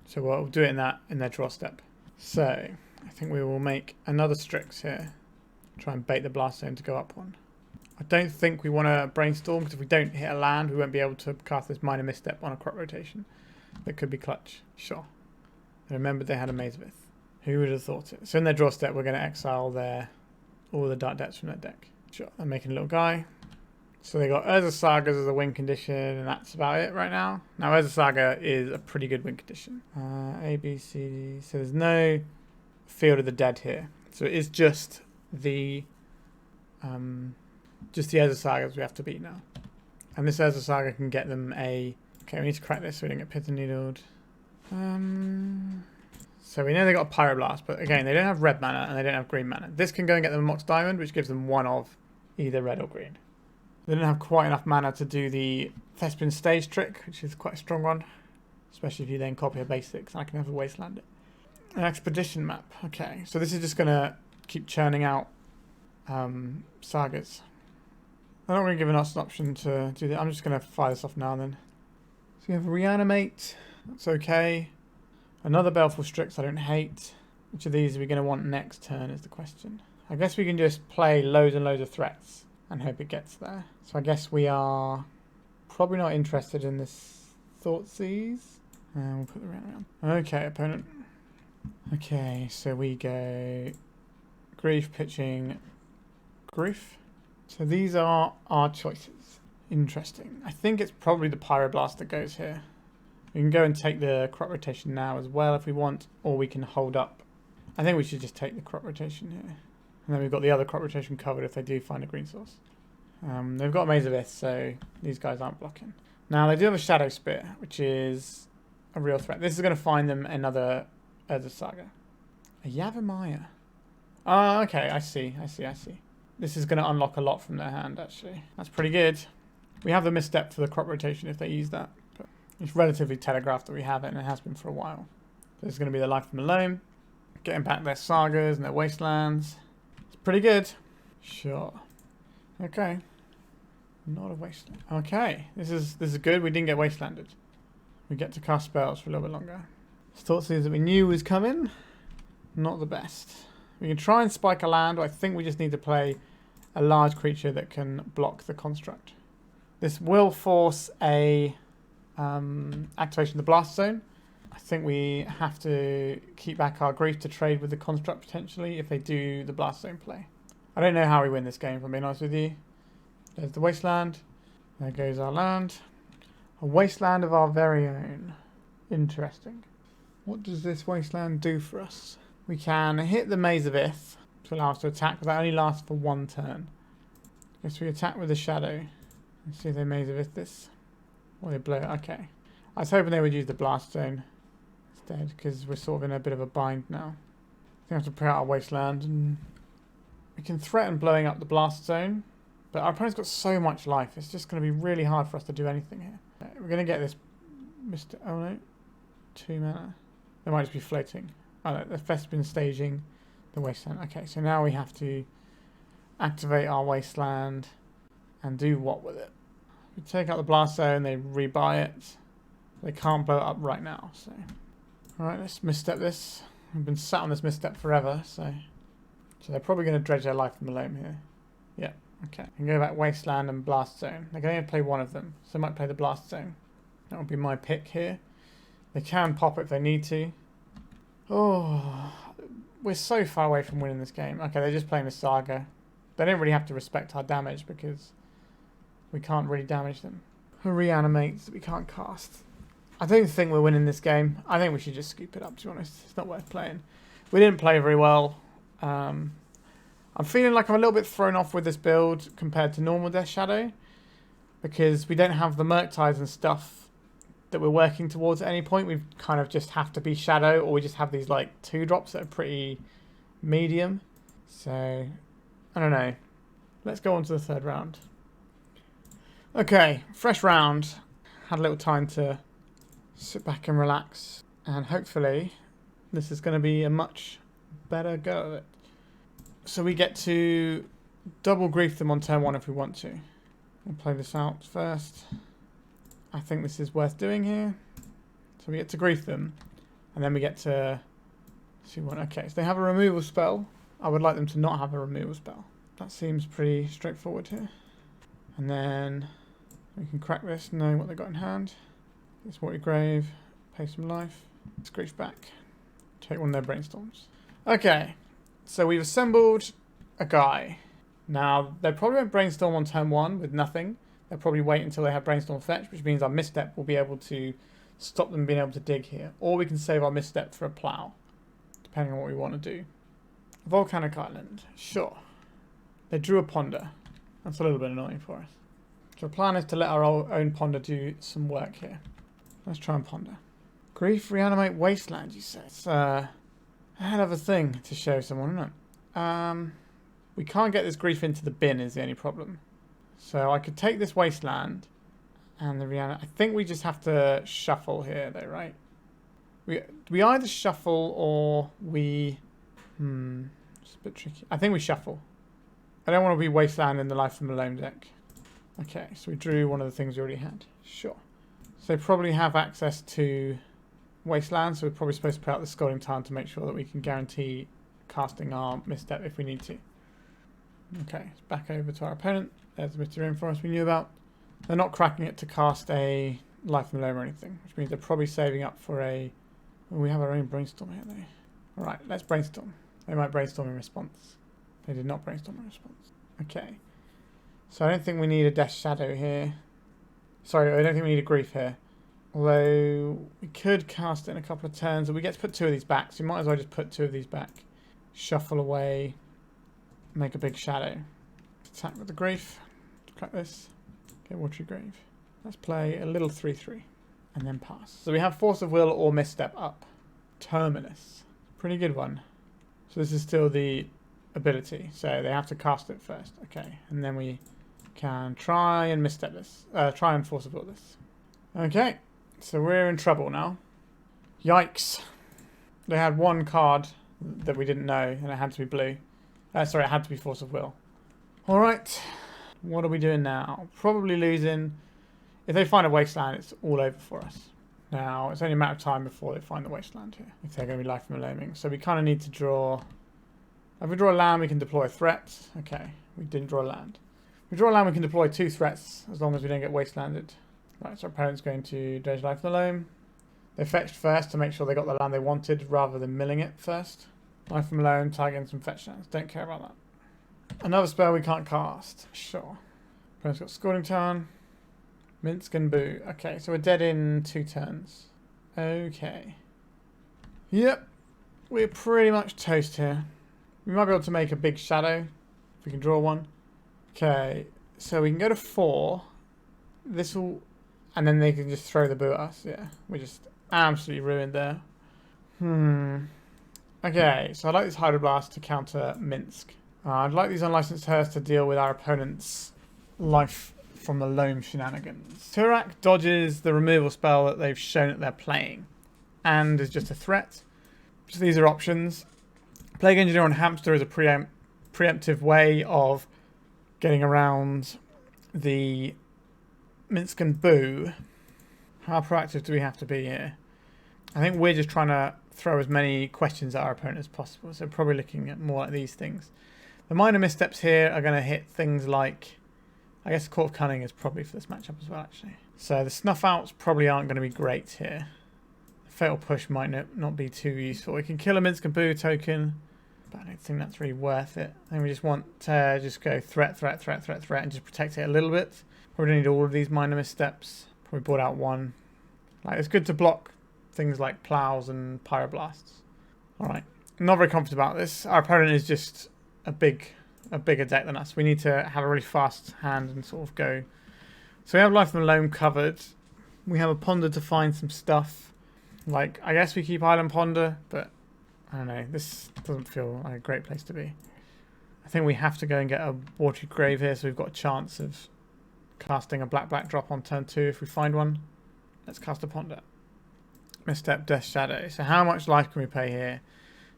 So we'll do it in their draw step. So I think we will make another Strix here. Try and bait the Blast Zone to go up one. I don't think we want to Brainstorm, because if we don't hit a land, we won't be able to cast this Minor Misstep on a crop rotation. That could be clutch. Sure. I remembered they had a Maze of Ith. Who would have thought it? So in their draw step, we're going to exile all the Dark Depths from their deck. Sure. I'm making a little guy. So they got Urza Sagas as a win condition, and that's about it right now. Now Urza Saga is a pretty good win condition. A, B, C, D. So there's no Field of the Dead here. So it is just the Urza Sagas we have to beat now. And this Urza Saga can get them a... Okay, we need to crack this so we don't get Pit and Needled. So we know they got a Pyroblast, but again, they don't have red mana and they don't have green mana. This can go and get them a Mox Diamond, which gives them one of either red or green. They don't have quite enough mana to do the Thespian Stage trick, which is quite a strong one. Especially if you then copy a basics, I can have a Wasteland it. An Expedition map. Okay, so this is just going to keep churning out sagas. They're not going to give us an option to do that. I'm just going to fire this off now and then. So we have Reanimate. That's okay. Another Baleful Strix I don't hate. Which of these are we going to want next turn is the question. I guess we can just play loads and loads of threats and hope it gets there. So I guess we are probably not interested in this Thoughtseize. And we'll put the round. Okay, opponent. Okay, so we go Grief, pitching Grief. So these are our choices. Interesting. I think it's probably the Pyroblast that goes here. We can go and take the crop rotation now as well if we want, or we can hold up. I think we should just take the crop rotation here. And then we've got the other crop rotation covered if they do find a green source. They've got Maze of Ith, so these guys aren't blocking. Now they do have a Shadow Spear, which is a real threat. This is going to find them another Urza Saga. A Yavimaya. Oh, okay, I see. This is going to unlock a lot from their hand, actually. That's pretty good. We have the misstep for the crop rotation if they use that. But it's relatively telegraphed that we have it, and it has been for a while. So this is going to be the Life from Malone. Getting back their sagas and their wastelands. It's pretty good. Sure. Okay. Not a wasteland. Okay. This is good. We didn't get wastelanded. We get to cast spells for a little bit longer. Thoughtseize that we knew was coming. Not the best. We can try and spike a land, but I think we just need to play a large creature that can block the construct. This will force a activation of the Blast Zone. I think we have to keep back our Grief to trade with the construct potentially if they do the Blast Zone play. I don't know how we win this game, if I'm being honest with you. There's the Wasteland. There goes our land. A Wasteland of our very own. Interesting. What does this Wasteland do for us? We can hit the Maze of Ith to allow us to attack, but that only lasts for one turn. I guess we attack with the Shadow. Let's see if they Maze of Ith this. Or they blow it. Okay. I was hoping they would use the Blast Zone instead, because we're sort of in a bit of a bind now. I think I have to put out our Wasteland, and we can threaten blowing up the Blast Zone, but our opponent's got so much life, it's just going to be really hard for us to do anything here. We're going to get this Mr. Oh no. 2 mana. They might just be floating. Oh no, the Thespian staging the Wasteland. Okay, so now we have to activate our Wasteland and do what with it? We take out the Blast Zone, they rebuy it. They can't blow it up right now, so. Alright, let's misstep this. We've been sat on this misstep forever, so they're probably going to dredge their life from Malone here. Yeah, okay. And go back Wasteland and Blast Zone. They're going to play one of them, so they might play the Blast Zone. That would be my pick here. They can pop it if they need to. Oh, we're so far away from winning this game. Okay, they're just playing the Saga. They don't really have to respect our damage because we can't really damage them. Reanimates that we can't cast. I don't think we're winning this game. I think we should just scoop it up, to be honest. It's not worth playing. We didn't play very well. I'm feeling like I'm a little bit thrown off with this build compared to normal Death Shadow because we don't have the Murktide and stuff that we're working towards at any point. We kind of just have to be Shadow, or we just have these like 2-drops that are pretty medium. So, I don't know. Let's go on to the third round. Okay, fresh round. Had a little time to sit back and relax, and hopefully this is going to be a much better go of it. So we get to double grief them on turn 1 if we want to. We'll play this out first. I think this is worth doing here. So we get to grief them, And then we get to see what. Okay, so they have a removal spell. I would like them to not have a removal spell. That seems pretty straightforward here. And then we can crack this, knowing what they've got in hand. This Watery Grave, pay some life, screech back, take one of their brainstorms. Okay, so we've assembled a guy. Now, they probably won't brainstorm on turn 1 with nothing. They'll probably wait until they have brainstorm fetch, which means our misstep will be able to stop them being able to dig here. Or we can save our misstep for a plow, depending on what we want to do. Volcanic Island, sure. They drew a ponder. That's a little bit annoying for us. So the plan is to let our own ponder do some work here. Let's try and ponder. Grief, Reanimate, Wasteland, you said. It's a hell of a thing to show someone, isn't it? We can't get this grief into the bin is the only problem. So I could take this Wasteland and the Reanimate. I think we just have to shuffle here though, right? We either shuffle or we... it's a bit tricky. I think we shuffle. I don't want to be Wasteland in the Life from Alone deck. Okay, so we drew one of the things we already had. Sure. So they probably have access to Wasteland, so we're probably supposed to put out the Scalding Tarn to make sure that we can guarantee casting our misstep if we need to. Okay, it's back over to our opponent. There's the Mystery Rainforest we knew about. They're not cracking it to cast a Life from Alone or anything, which means they're probably saving up for a... Well, we have our own brainstorm here though. Alright, let's brainstorm. They might brainstorm in response. They did not brainstorm in response. Okay. So I don't think we need a Death Shadow here. Sorry, I don't think we need a Grief here. Although we could cast it in a couple of turns. And we get to put 2 of these back. So we might as well just put 2 of these back. Shuffle away. Make a big shadow. Attack with the Grief. Crack this. Get Watery Grave. Let's play a little 3/3. And then pass. So we have Force of Will or Misstep up. Terminus. Pretty good one. So this is still the ability. So they have to cast it first. Okay. And then we can try and misstep this. Try and Force of Will this. Okay. So we're in trouble now. Yikes. They had one card that we didn't know and it had to be blue. Sorry, it had to be Force of Will. Alright. What are we doing now? Probably losing. If they find a Wasteland, it's all over for us. Now, it's only a matter of time before they find the Wasteland here. If they're going to be Life from Alone. So we kind of need to draw... If we draw a land, we can deploy a threat. Okay, we didn't draw a land. If we draw a land, we can deploy 2 threats, as long as we don't get Wastelanded. Right, so our opponent's going to dredge Life from Alone. They fetched first to make sure they got the land they wanted, rather than milling it first. Life from Alone, tag in some fetch lands. Don't care about that. Another spell we can't cast. Sure. Opponent's got Scalding Tarn. Minsk and Boo. Okay, so we're dead in 2 turns. Okay. Yep. We're pretty much toast here. We might be able to make a big shadow. If we can draw one. Okay. So we can go to 4. This will... And then they can just throw the Boo at us. Yeah. We're just absolutely ruined there. Okay. So I'd like this Hydroblast to counter Minsk. I'd like these Unlicensed Hearths to deal with our opponent's Life from the Loam shenanigans. Tourach dodges the removal spell that they've shown that they're playing and is just a threat. So these are options. Plague Engineer on Hamster is a preemptive way of getting around the Minsk and Boo. How proactive do we have to be here? I think we're just trying to throw as many questions at our opponent as possible. So probably looking at more like these things. The minor missteps here are going to hit things like... I guess Court of Cunning is probably for this matchup as well, actually. So the Snuff Outs probably aren't going to be great here. The Fatal Push might not be too useful. We can kill a Minsk and Boo token, but I don't think that's really worth it. I think we just want to just go threat, and just protect it a little bit. Probably don't need all of these minor missteps. Probably brought out 1. Like, it's good to block things like plows and pyroblasts. Alright. I'm not very confident about this. Our opponent is just a bigger deck than us. We need to have a really fast hand and sort of go. So we have Life from Alone covered. We have a Ponder to find some stuff. Like, I guess we keep Island Ponder, but I don't know. This doesn't feel like a great place to be. I think we have to go and get a Watery Grave here, so we've got a chance of casting a black drop on turn 2 if we find one. Let's cast a Ponder. Misstep, Death Shadow. So how much life can we pay here?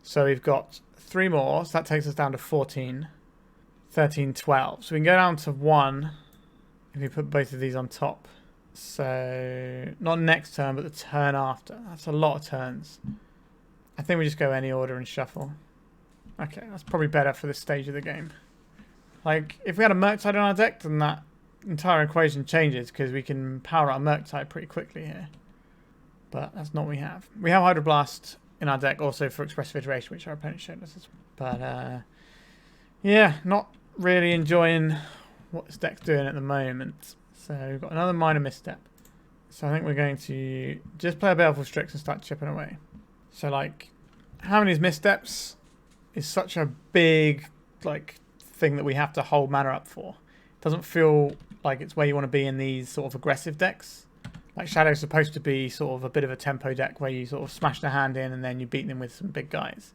So we've got 3 more, so that takes us down to 14. 13, 12. So we can go down to 1 if we put both of these on top. So not next turn, but the turn after. That's a lot of turns. I think we just go any order and shuffle. Okay, that's probably better for this stage of the game. Like, if we had a Murktide on our deck, then that entire equation changes because we can power out a Murktide pretty quickly here. But that's not what we have. We have Hydroblast in our deck also for Expressive Iteration, which our opponent showed us as well. But, yeah, not really enjoying what this deck's doing at the moment. So we've got another Minor Misstep. So I think we're going to just play a Baleful Strix and start chipping away. So, like, having these missteps is such a big, like, thing that we have to hold mana up for. It doesn't feel like it's where you want to be in these sort of aggressive decks. Like, Shadow's supposed to be sort of a bit of a tempo deck where you sort of smash the hand in and then you beat them with some big guys.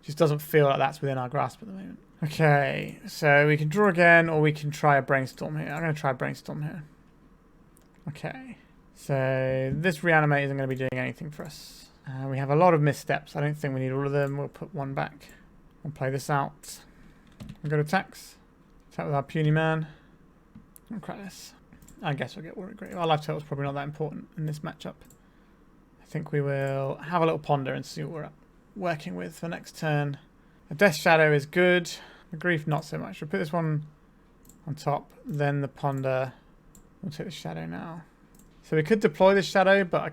It just doesn't feel like that's within our grasp at the moment. Okay, so we can draw again or we can try a Brainstorm here. I'm going to try a Brainstorm here. Okay, so this Reanimate isn't going to be doing anything for us. We have a lot of missteps. I don't think we need all of them. We'll put one back. We'll play this out. We'll go to attacks. Attack with our puny man. We'll crack this. I guess we'll get Watery Grave. Our life total is probably not that important in this matchup. I think we will have a little ponder and see what we're working with for next turn. A Death Shadow is good. The Grief not so much. We'll put this one on top. Then the ponder. We'll take the Shadow now. So we could deploy the Shadow, but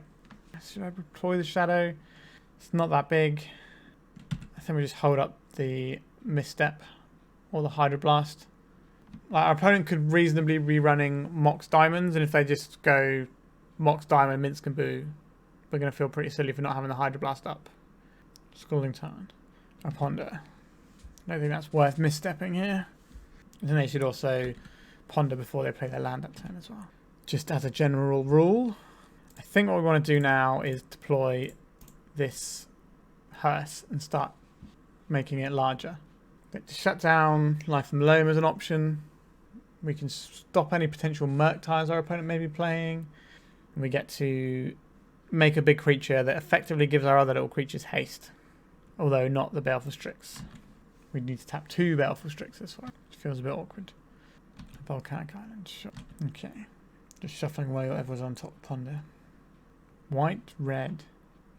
should I deploy the Shadow? It's not that big. I think we just hold up the Misstep or the Hydroblast. Like, our opponent could reasonably be running Mox Diamonds, and if they just go Mox Diamond, Minsk and Boo, we're going to feel pretty silly for not having the Hydroblast up. Scalding Tarn. A ponder. I don't think that's worth misstepping here. And they should also ponder before they play their land that turn as well. Just as a general rule, I think what we want to do now is deploy this hearse and start making it larger. To shut down Life and Loam as an option. We can stop any potential Murktides our opponent may be playing. And we get to make a big creature that effectively gives our other little creatures haste. Although not the Baleful Strix. We need to tap 2 Baleful Strix this one. Which feels a bit awkward. Volcanic Island. Sure. Okay. Just shuffling away whatever's on top ponder. White, red.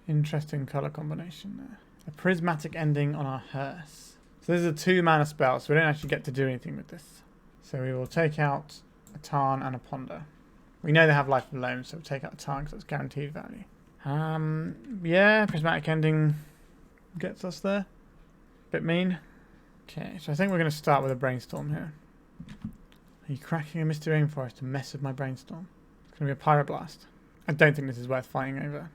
Interesting colour combination there. A prismatic ending on our hearse. So this is a 2 mana spell, so we don't actually get to do anything with this. So we will take out a Tarn and a ponder. We know they have Life and Loam, so we'll take out a Tarn because that's guaranteed value. Yeah, prismatic ending gets us there. Bit mean. Okay, so I think we're going to start with a Brainstorm here. Are you cracking a Misty Rainforest to mess with my Brainstorm? It's going to be a Pyroblast. I don't think this is worth fighting over.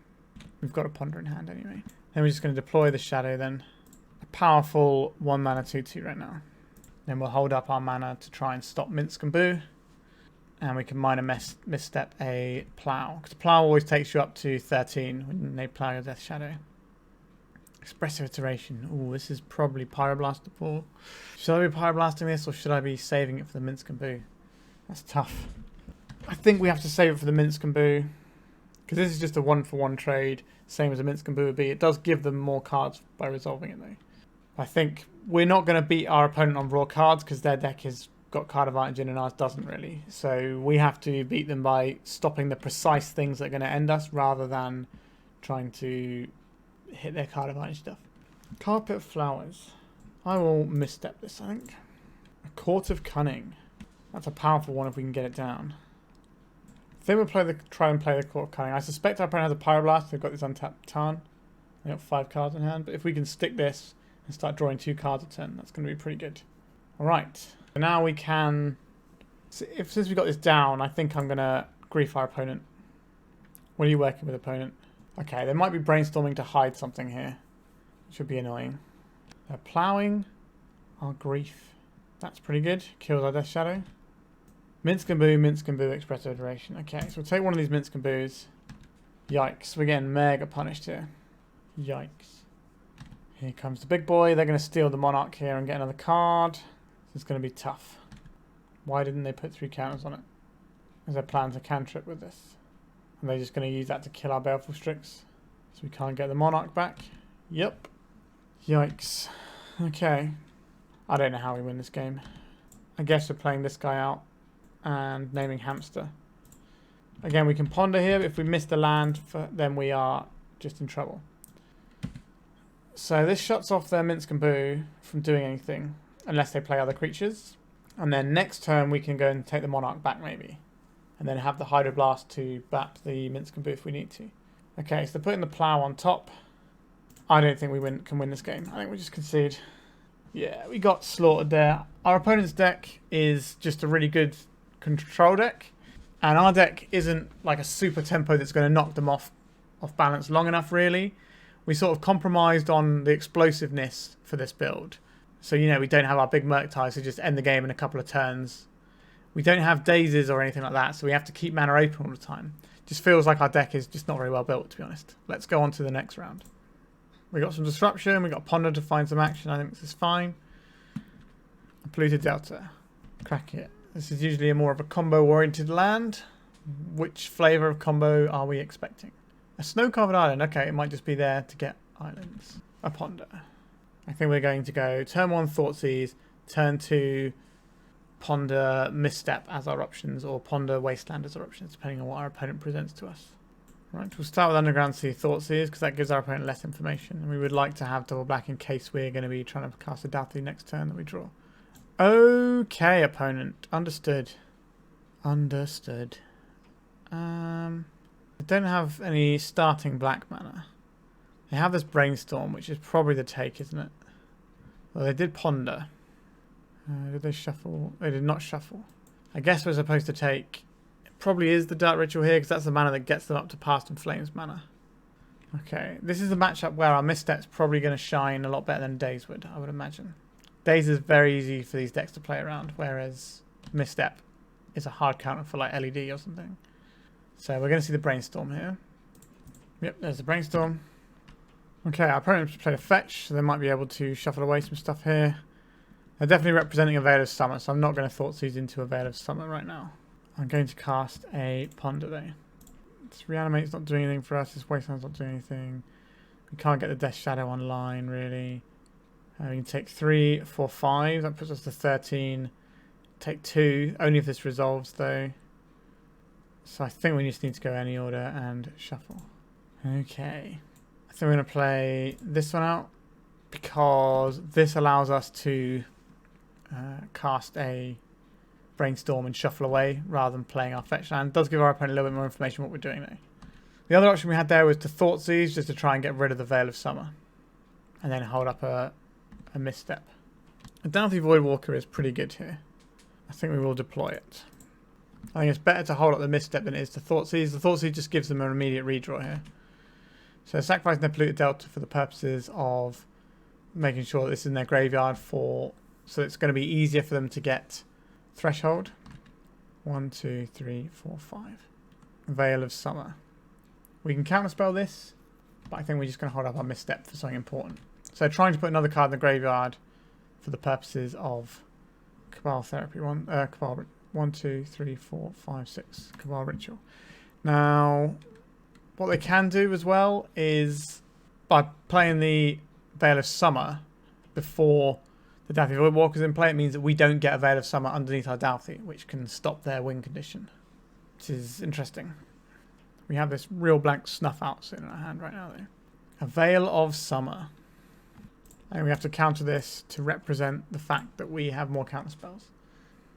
We've got a ponder in hand anyway. Then we're just going to deploy the Shadow then. A powerful 1 mana 2/2 right now. Then we'll hold up our mana to try and stop Minsk and Boo. And we can Minor Misstep a Plow. Because Plow always takes you up to 13 when they plow your Death Shadow. Expressive Iteration. Ooh, this is probably Pyroblastable. Should I be Pyroblasting this or should I be saving it for the Minsk and Boo? That's tough. I think we have to save it for the Minsk and Boo. Because this is just a 1-for-1 trade, same as a Minsk and Boo would be. It does give them more cards by resolving it though. I think we're not going to beat our opponent on raw cards because their deck has got card advantage in and ours doesn't really. So we have to beat them by stopping the precise things that are going to end us rather than trying to hit their card advantage stuff. Carpet of Flowers. I will misstep this, I think. A Court of Cunning. That's a powerful one if we can get it down. I think we'll try and play the Court of Cunning. I suspect our opponent has a Pyroblast. They've got this untapped Tarn. They've got 5 cards in hand. But if we can stick this and start drawing 2 cards a turn, that's going to be pretty good. Alright. So now we can... Since we got this down, I think I'm going to grief our opponent. What are you working with, opponent? Okay, they might be brainstorming to hide something here. Should be annoying. They're ploughing our grief. That's pretty good. Kills our Death Shadow. Minsk and Boo, Expressive Iteration. Okay, so we'll take one of these Minsk and Boos. Yikes, we're getting mega punished here. Yikes. Here comes the big boy. They're going to steal the Monarch here and get another card. This is going to be tough. Why didn't they put 3 counters on it? Is their plan to cantrip with this? And they're just going to use that to kill our Baleful Strix. So we can't get the Monarch back. Yep. Yikes. Okay. I don't know how we win this game. I guess we're playing this guy out and naming Hamster. Again, we can ponder here. If we miss the land, then we are just in trouble. So this shuts off their Minsk and Boo from doing anything unless they play other creatures. And then next turn we can go and take the Monarch back maybe. And then have the Hydroblast to bat the Minsk and Boo if we need to. Okay, so they're putting the Plough on top. I don't think we can win this game. I think we just concede. Yeah, we got slaughtered there. Our opponent's deck is just a really good control deck. And our deck isn't like a super tempo that's going to knock them off balance long enough, really. We sort of compromised on the explosiveness for this build. So, you know, we don't have our big Murktide to just end the game in a couple of turns. We don't have dazes or anything like that, so we have to keep mana open all the time. Just feels like our deck is just not very well built, to be honest. Let's go on to the next round. We got some disruption, we got Ponder to find some action. I think this is fine. A Polluted Delta. Crack it. This is usually more of a combo-oriented land. Which flavour of combo are we expecting? A snow-covered island. Okay, it might just be there to get islands. A Ponder. I think we're going to go turn 1 Thoughtseize, turn 2 Ponder Misstep as our options, or Ponder Wasteland as our options, depending on what our opponent presents to us. Right, we'll start with Underground Sea Thoughtseize, because that gives our opponent less information. And we would like to have double black in case we're going to be trying to cast a Dauthi next turn that we draw. Okay, opponent. Understood. Understood. I don't have any starting black mana. They have this Brainstorm, which is probably the take, isn't it? Well, they did Ponder. Did they shuffle? They did not shuffle. I guess we're supposed to take... It probably is the Dark Ritual here, because that's the mana that gets them up to Past and Flames mana. Okay, this is a matchup where our Misstep's probably going to shine a lot better than Daze would, I would imagine. Daze is very easy for these decks to play around, whereas Misstep is a hard counter for like LED or something. So we're going to see the Brainstorm here. Yep, there's the Brainstorm. Okay, our opponents played a fetch, so they might be able to shuffle away some stuff here. They're definitely representing a Veil of Summer, so I'm not going to Thoughtseize into a Veil of Summer right now. I'm going to cast a Ponder though. This Reanimate's not doing anything for us, this Wasteland's not doing anything. We can't get the Death Shadow online, really. We can take 3, 4, 5, that puts us to 13. Take 2, only if this resolves though. So I think we just need to go any order and shuffle. Okay. I think we're going to play this one out because this allows us to cast a Brainstorm and shuffle away rather than playing our fetch land. It does give our opponent a little bit more information on what we're doing though. The other option we had there was to Thoughtseize just to try and get rid of the Veil of Summer and then hold up a Misstep. A Dauthi Voidwalker is pretty good here. I think we will deploy it. I think it's better to hold up the Misstep than it is to Thoughtseize. The Thoughtseize just gives them an immediate redraw here. So sacrificing their Polluted Delta for the purposes of making sure that this is in their graveyard so it's going to be easier for them to get Threshold. 1, 2, 3, 4, 5. Veil of Summer. We can counterspell this, but I think we're just going to hold up our Misstep for something important. So trying to put another card in the graveyard for the purposes of Cabal Therapy. Cabal 1, 2, 3, 4, 5, 6. Cabal Ritual. Now, what they can do as well is by playing the Veil of Summer before the Dauthi Voidwalker is in play, it means that we don't get a Veil of Summer underneath our Dauthi, which can stop their win condition, which is interesting. We have this real blank Snuff Out sitting in our hand right now, though. A Veil of Summer. And we have to counter this to represent the fact that we have more counter spells.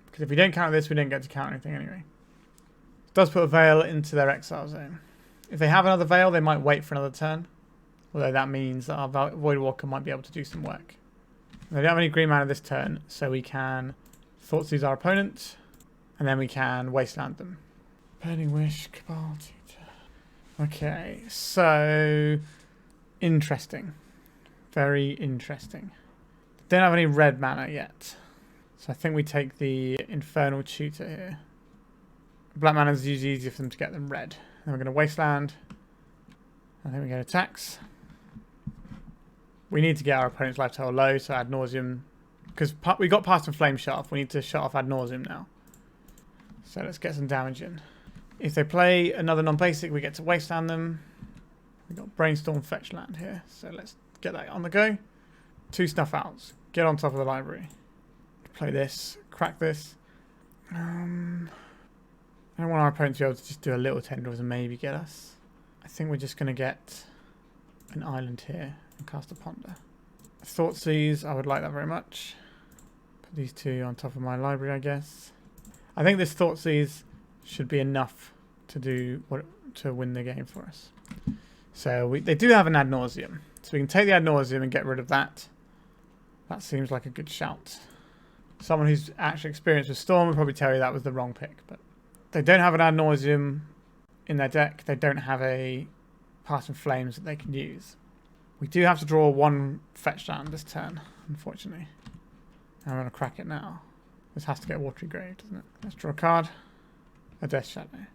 Because if we don't counter this, we don't get to counter anything anyway. It does put a Veil into their exile zone. If they have another Veil, they might wait for another turn. Although that means that our Voidwalker might be able to do some work. They don't have any green mana this turn, so we can Thoughtseize our opponent, and then we can Wasteland them. Burning Wish, Cabal Tutor. Okay, so interesting. Very interesting. Don't have any red mana yet. So I think we take the Infernal Tutor here. Black mana is usually easier for them to get than red. Then we're going to Wasteland. I think we go to attacks. We need to get our opponent's life total low, so Ad Nauseam. Because we got past some flame shut off, we need to shut off Ad Nauseam now. So let's get some damage in. If they play another non-basic, we get to Wasteland them. We've got Brainstorm Fetch Land here, so let's get that on the go. 2 Snuff Outs. Get on top of the library. Play this. Crack this. I don't want our opponent to be able to just do a little tendrils and maybe get us. I think we're just going to get an island here And cast a Ponder. Thoughtseize, I would like that very much. Put these two on top of my library, I guess. I think this Thoughtseize should be enough to win the game for us. So they do have an Ad Nauseam. So we can take the Ad Nauseam and get rid of that. That seems like a good shout. Someone who's actually experienced with Storm would probably tell you that was the wrong pick. But they don't have an Ad Nauseam in their deck. They don't have a Pass in Flames that they can use. We do have to draw one fetch land this turn, unfortunately. And I'm going to crack it now. This has to get Watery Grave, doesn't it? Let's draw a card. A Death Shadow.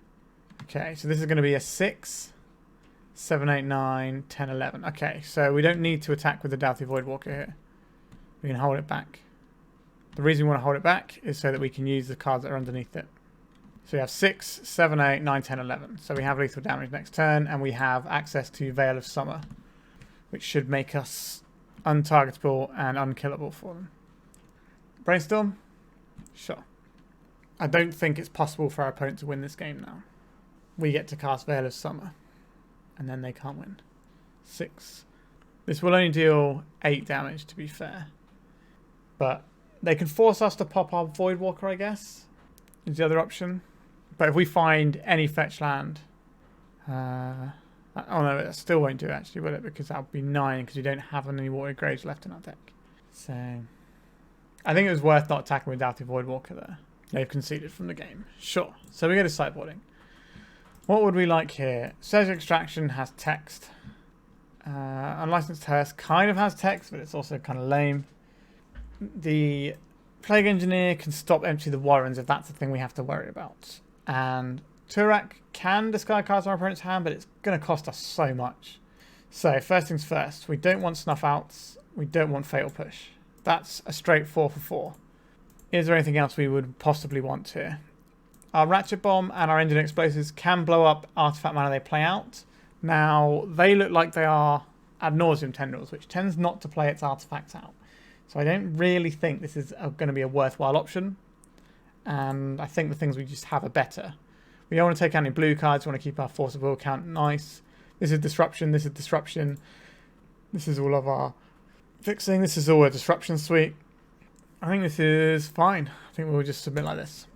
Okay, so this is going to be a 6, 7, 8, 9, 10, 11. Okay, so we don't need to attack with the Dauthi Voidwalker here. We can hold it back. The reason we want to hold it back is so that we can use the cards that are underneath it. So we have 6, 7, 8, 9, 10, 11. So we have lethal damage next turn, and we have access to Veil of Summer, which should make us untargetable and unkillable for them. Brainstorm? Sure. I don't think it's possible for our opponent to win this game now. We get to cast Veil of Summer, and then they can't win. 6. This will only deal 8 damage, to be fair. But they can force us to pop our Voidwalker, I guess, is the other option. But if we find any fetch land... oh no, that still won't do it, actually, will it? Because that would be 9, because we don't have any Watery Graves left in our deck. So... I think it was worth not attacking with Dauthi Voidwalker there. They've conceded from the game. Sure. So we go to sideboarding. What would we like here? Surge Extraction has text. Unlicensed Hearse kind of has text, but it's also kind of lame. The Plague Engineer can stop Empty the Warrens if that's the thing we have to worry about. And Tourach can discard cards from our opponent's hand, but it's going to cost us so much. So first things first, we don't want Snuff Outs. We don't want Fatal Push. That's a straight 4 for 4. Is there anything else we would possibly want here? Our Ratchet Bomb and our Engine Explosives can blow up artifact mana they play out. Now, they look like they are Ad Nauseam Tendrils, which tends not to play its artifacts out. So I don't really think this is going to be a worthwhile option. And I think the things we just have are better. We don't want to take any blue cards. We want to keep our Force of Will count nice. This is Disruption. This is Disruption. This is all of our fixing. This is all a Disruption suite. I think this is fine. I think we'll just submit like this.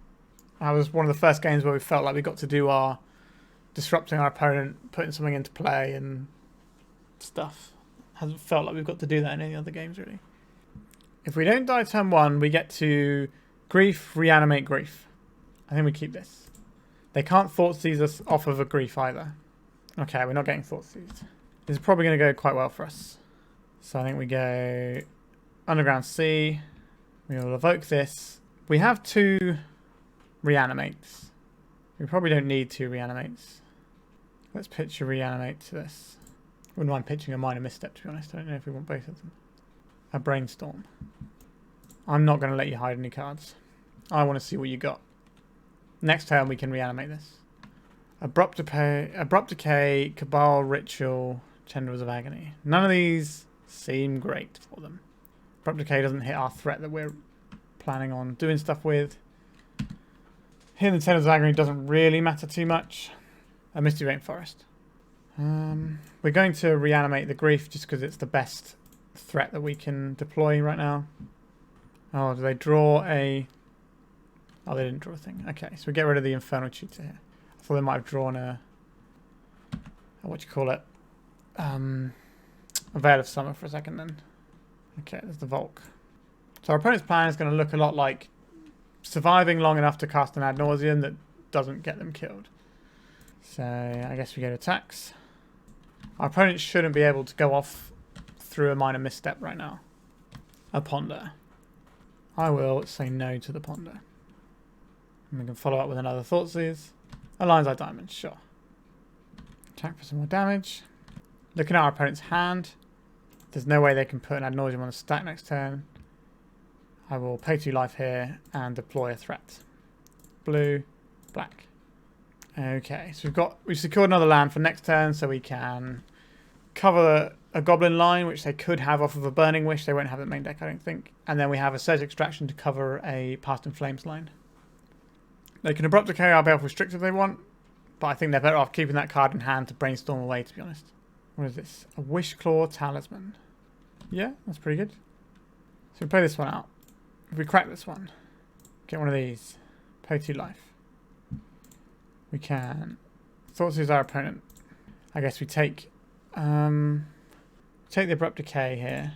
That was one of the first games where we felt like we got to do our disrupting our opponent, putting something into play and stuff. Hasn't felt like we've got to do that in any other games, really. If we don't die turn 1, we get to Grief, Reanimate Grief. I think we keep this. They can't Thoughtseize us off of a Grief either. Okay, we're not getting Thoughtseize. This is probably going to go quite well for us. So I think we go Underground Sea. We will evoke this. We have 2 Reanimates. We probably don't need 2 Reanimates. Let's pitch a Reanimate to this. Wouldn't mind pitching a Minor Misstep, to be honest. I don't know if we want both of them. A Brainstorm. I'm not going to let you hide any cards. I want to see what you got. Next turn we can reanimate this. Abrupt Decay, Cabal, Ritual, Tendrils of Agony. None of these seem great for them. Abrupt Decay doesn't hit our threat that we're planning on doing stuff with. Hitting the Tendrils of Agony doesn't really matter too much. A Misty Rainforest. We're going to reanimate the Grief just because it's the best threat that we can deploy right now. Oh, do they draw a... Oh, they didn't draw a thing. Okay, so we get rid of the Infernal Tutor here. I thought they might have drawn a what do you call it? A Veil of Summer for a second then. Okay, there's the Volk. So our opponent's plan is going to look a lot like surviving long enough to cast an Ad Nauseam that doesn't get them killed. So I guess we go to attacks. Our opponent shouldn't be able to go off through a Minor Misstep right now. A Ponder. I will say no to the Ponder. And we can follow up with another Thoughtseize. Aligns our diamond, sure. Attack for some more damage. Looking at our opponent's hand. There's no way they can put an Ad Nauseam on the stack next turn. I will pay 2 life here and deploy a threat. Blue, black. Okay, so we've secured another land for next turn, so we can cover a Goblin line, which they could have off of a Burning Wish. They won't have it in main deck, I don't think. And then we have a Surge Extraction to cover a Past in Flames line. They can Abrupt Decay our Baleful Strix if they want, but I think they're better off keeping that card in hand to Brainstorm away, to be honest. What is this? A Wishclaw Talisman. Yeah, that's pretty good. So we play this one out. If we crack this one, get one of these. Pay 2 life. We can Thoughtseize our opponent. I guess we take the Abrupt Decay here.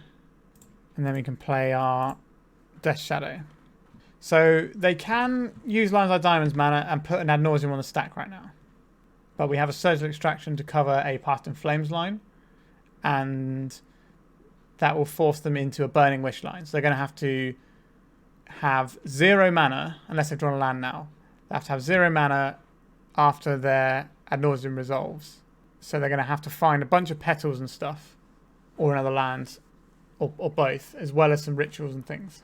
And then we can play our Death Shadow. So they can use Lines Like Diamonds mana and put an Ad Nauseam on the stack right now. But we have a Surgical Extraction to cover a Past in Flames line. And that will force them into a Burning Wish line. So they're going to have 0 mana, unless they've drawn a land now. They have to have 0 mana after their Ad Nauseam resolves. So they're going to have to find a bunch of petals and stuff. Or another land. Or both. As well as some rituals and things.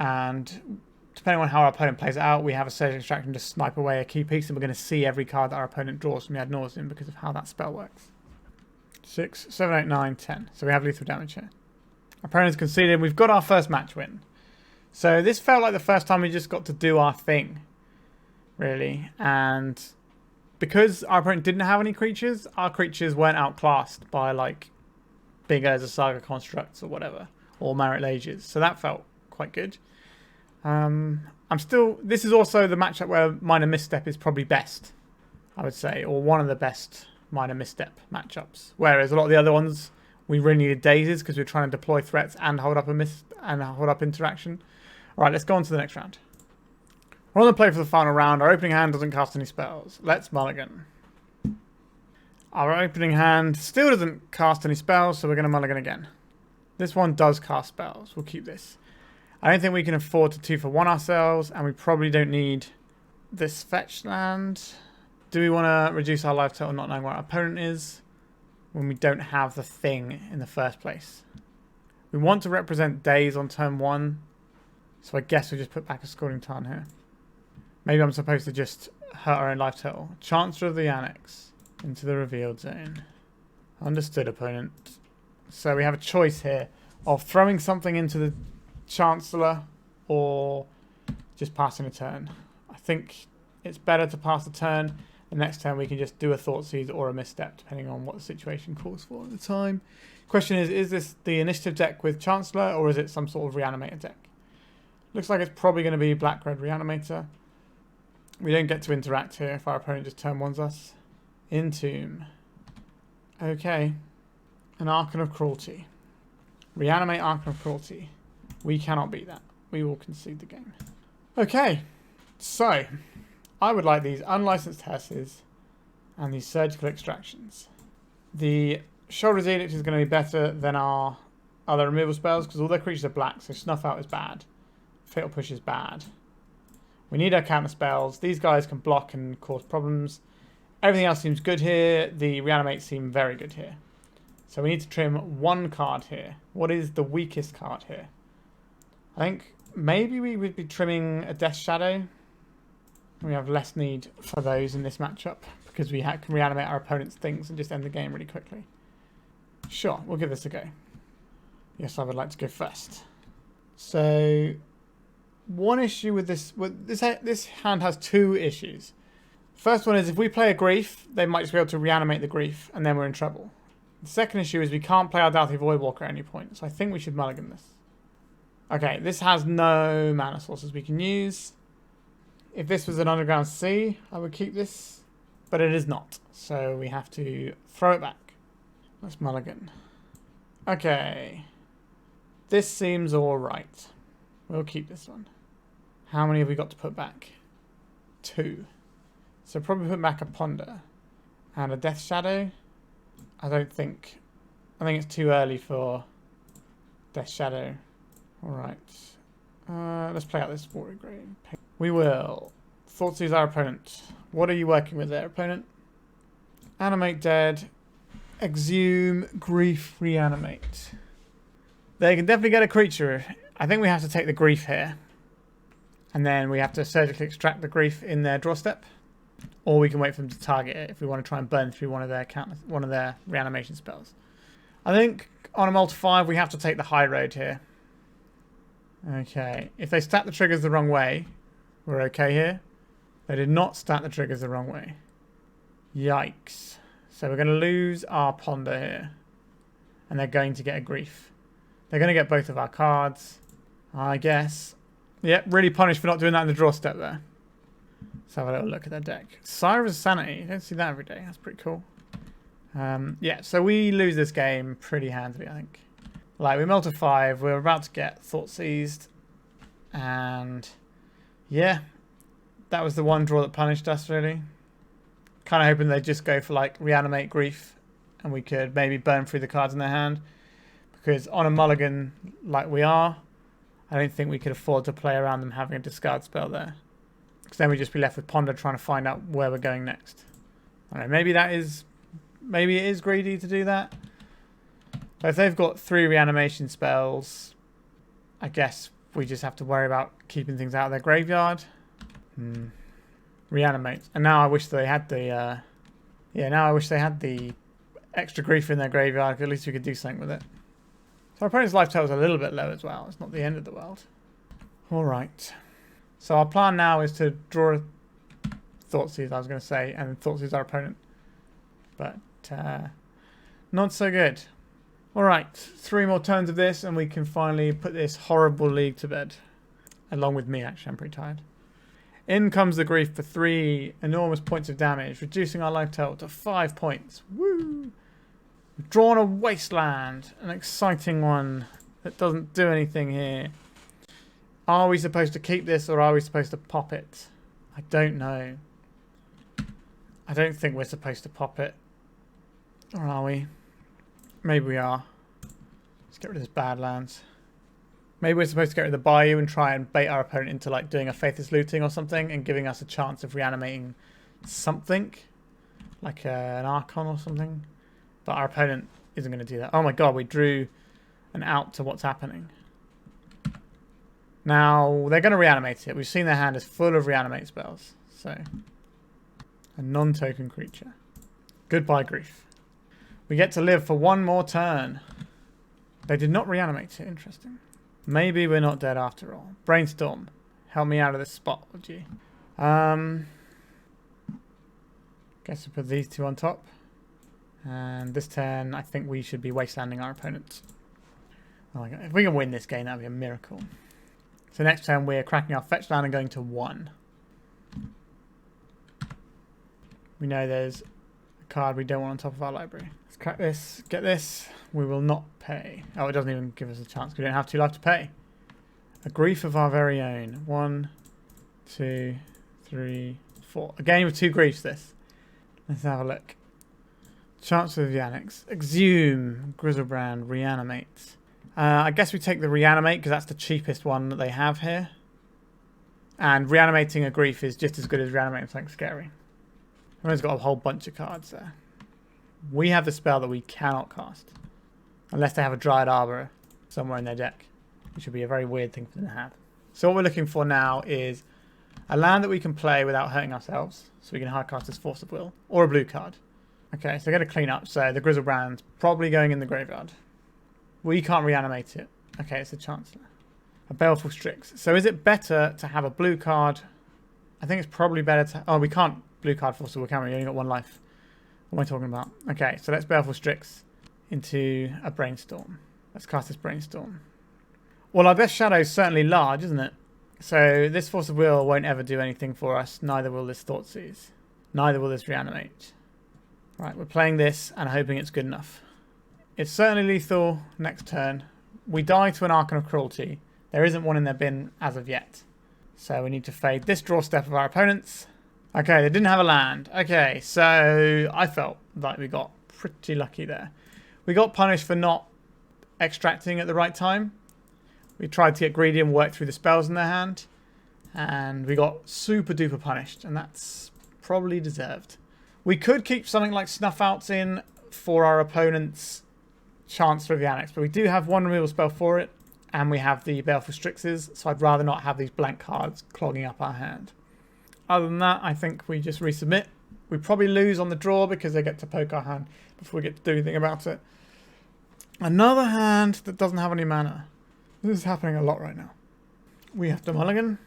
And depending on how our opponent plays it out, we have a Surgical Extraction to snipe away a key piece, and we're going to see every card that our opponent draws from the Ad Nauseam because of how that spell works. 6, 7, 8, 9, 10. So we have lethal damage here. Our opponent's conceded. We've got our first match win. So this felt like the first time we just got to do our thing, really. And because our opponent didn't have any creatures, our creatures weren't outclassed by like big Urza Saga constructs or whatever, or Marit Lages. So that felt quite good. This is also the matchup where Minor Misstep is probably best, I would say, or one of the best Minor Misstep matchups. Whereas a lot of the other ones, we really needed Daisies because we were trying to deploy threats and hold up interaction. All right, let's go on to the next round. We're on the play for the final round. Our opening hand doesn't cast any spells. Let's mulligan. Our opening hand still doesn't cast any spells, so we're going to mulligan again. This one does cast spells. We'll keep this. I don't think we can afford to 2-for-1 ourselves, and we probably don't need this fetch land. Do we want to reduce our life total not knowing what our opponent is when we don't have the thing in the first place? We want to represent days on turn 1, so I guess we just put back a Scalding Tarn here. Maybe I'm supposed to just hurt our own life total. Chancellor of the Annex into the revealed zone. Understood, opponent. So we have a choice here of throwing something into the Chancellor or just passing a turn. I think it's better to pass a turn. The next turn we can just do a Thoughtseize or a Misstep depending on what the situation calls for at the time. Question is this the initiative deck with Chancellor or is it some sort of Reanimator deck? Looks like it's probably going to be Black-Red Reanimator. We don't get to interact here if our opponent just turn 1s us. Entomb. Okay. An Archon of Cruelty. Reanimate Archon of Cruelty. We cannot beat that. We will concede the game. Okay. So, I would like these Unlicensed Hesses and these Surgical Extractions. The Sheoldred's Edict is going to be better than our other removal spells because all their creatures are black, so Snuff Out is bad. Fatal Push is bad. We need our counter spells. These guys can block and cause problems. Everything else seems good here. The Reanimate seem very good here. So we need to trim 1 card here. What is the weakest card here? I think maybe we would be trimming a Death Shadow. We have less need for those in this matchup because we can reanimate our opponent's things and just end the game really quickly. Sure, we'll give this a go. Yes, I would like to go first. So, one issue with this hand has 2 issues. First one is if we play a Grief, they might just be able to reanimate the Grief and then we're in trouble. The second issue is we can't play our Dauthi Voidwalker at any point, so I think we should mulligan this. Okay, this has no mana sources we can use. If this was an Underground Sea, I would keep this, but it is not, so we have to throw it back. Let's mulligan. Okay, this seems alright. We'll keep this one. How many have we got to put back? 2. So probably put back a Ponder and a Death Shadow. I think it's too early for Death Shadow. Alright. Let's play out this Watery Grave. We will Thoughtseize our opponent. What are you working with there, opponent? Animate Dead. Exhume, Grief, Reanimate. They can definitely get a creature. I think we have to take the Grief here. And then we have to surgically extract the Grief in their draw step. Or we can wait for them to target it if we want to try and burn through one of their reanimation spells. I think on a multi-5 we have to take the high road here. Okay, if they stack the triggers the wrong way, we're okay here. They did not stack the triggers the wrong way. Yikes. So we're going to lose our Ponder here. And they're going to get a Grief. They're going to get both of our cards, I guess. Yep, really punished for not doing that in the draw step there. Let's have a little look at their deck. Sire of Sanity. Don't see that every day. That's pretty cool. Yeah, so we lose this game pretty handily, I think. Like, we mill to 5. We're about to get Thoughtseized. And, yeah. That was the one draw that punished us, really. Kind of hoping they'd just go for, like, Reanimate Grief. And we could maybe burn through the cards in their hand. Because on a mulligan like we are, I don't think we could afford to play around them having a discard spell there. Because then we'd just be left with Ponder trying to find out where we're going next. I don't know, maybe it is greedy to do that. But if they've got 3 reanimation spells, I guess we just have to worry about keeping things out of their graveyard. Reanimate. And now I wish they had the now I wish they had the extra grief in their graveyard, because at least we could do something with it. So our opponent's life total is a little bit low as well. It's not the end of the world. Alright. So our plan now is to draw a Thoughtseize, I was going to say, and Thoughtseize our opponent. But not so good. Alright, 3 more turns of this and we can finally put this horrible league to bed. Along with me, actually. I'm pretty tired. In comes the grief for 3 enormous points of damage, reducing our life total to 5 points. Woo! We've drawn a Wasteland, an exciting one that doesn't do anything here. Are we supposed to keep this or are we supposed to pop it? I don't know. I don't think we're supposed to pop it. Or are we? Maybe we are. Let's get rid of this Badlands. Maybe we're supposed to get rid of the Bayou and try and bait our opponent into like doing a Faithless Looting or something and giving us a chance of reanimating something. Like an Archon or something. But our opponent isn't going to do that. Oh my god, we drew an out to what's happening. Now, they're going to reanimate it. We've seen their hand is full of reanimate spells. So, a non-token creature. Goodbye, grief. We get to live for 1 more turn. They did not reanimate it. Interesting. Maybe we're not dead after all. Brainstorm. Help me out of this spot, would you? Guess we'll put these 2 on top. And this turn, I think we should be wastelanding our opponents. Oh my god. If we can win this game, that would be a miracle. So next turn, we're cracking our fetch land and going to 1. We know there's a card we don't want on top of our library. Let's crack this, get this. We will not pay. Oh, it doesn't even give us a chance. We don't have 2 life to pay. A grief of our very own. 1, 2, 3, 4. A game of 2 griefs, this. Let's have a look. Chance of the Annex. Exhume. Grizzlebrand. Reanimate. I guess we take the Reanimate because that's the cheapest one that they have here. And reanimating a grief is just as good as reanimating something scary. Everyone's got a whole bunch of cards there. We have the spell that we cannot cast. Unless they have a Dryad Arbor somewhere in their deck. Which would be a very weird thing for them to have. So what we're looking for now is a land that we can play without hurting ourselves. So we can hard cast as Force of Will. Or a blue card. Okay, so we're going to clean up. So the Grizzlebrand's probably going in the graveyard. We can't reanimate it. Okay, it's a Chancellor. A Baleful Strix. So is it better to have a blue card? I think it's probably better to... Oh, we can't blue card Force of Will, can we? We only got 1 life. What am I talking about? Okay, so let's Baleful Strix into a Brainstorm. Let's cast this Brainstorm. Well, our best shadow is certainly large, isn't it? So this Force of Will won't ever do anything for us. Neither will this Thoughtseize. Neither will this Reanimate. Right, we're playing this and hoping it's good enough. It's certainly lethal next turn. We die to an Archon of Cruelty. There isn't one in their bin as of yet. So we need to fade this draw step of our opponents. Okay, they didn't have a land. Okay, so I felt like we got pretty lucky there. We got punished for not extracting at the right time. We tried to get greedy and work through the spells in their hand. And we got super duper punished. And that's probably deserved. We could keep something like Snuff Outs in for our opponent's Chancellor of the Annex. But we do have 1 removal spell for it. And we have the Baleful Strixes. So I'd rather not have these blank cards clogging up our hand. Other than that, I think we just resubmit. We probably lose on the draw because they get to poke our hand before we get to do anything about it. Another hand that doesn't have any mana. This is happening a lot right now. We have to mulligan.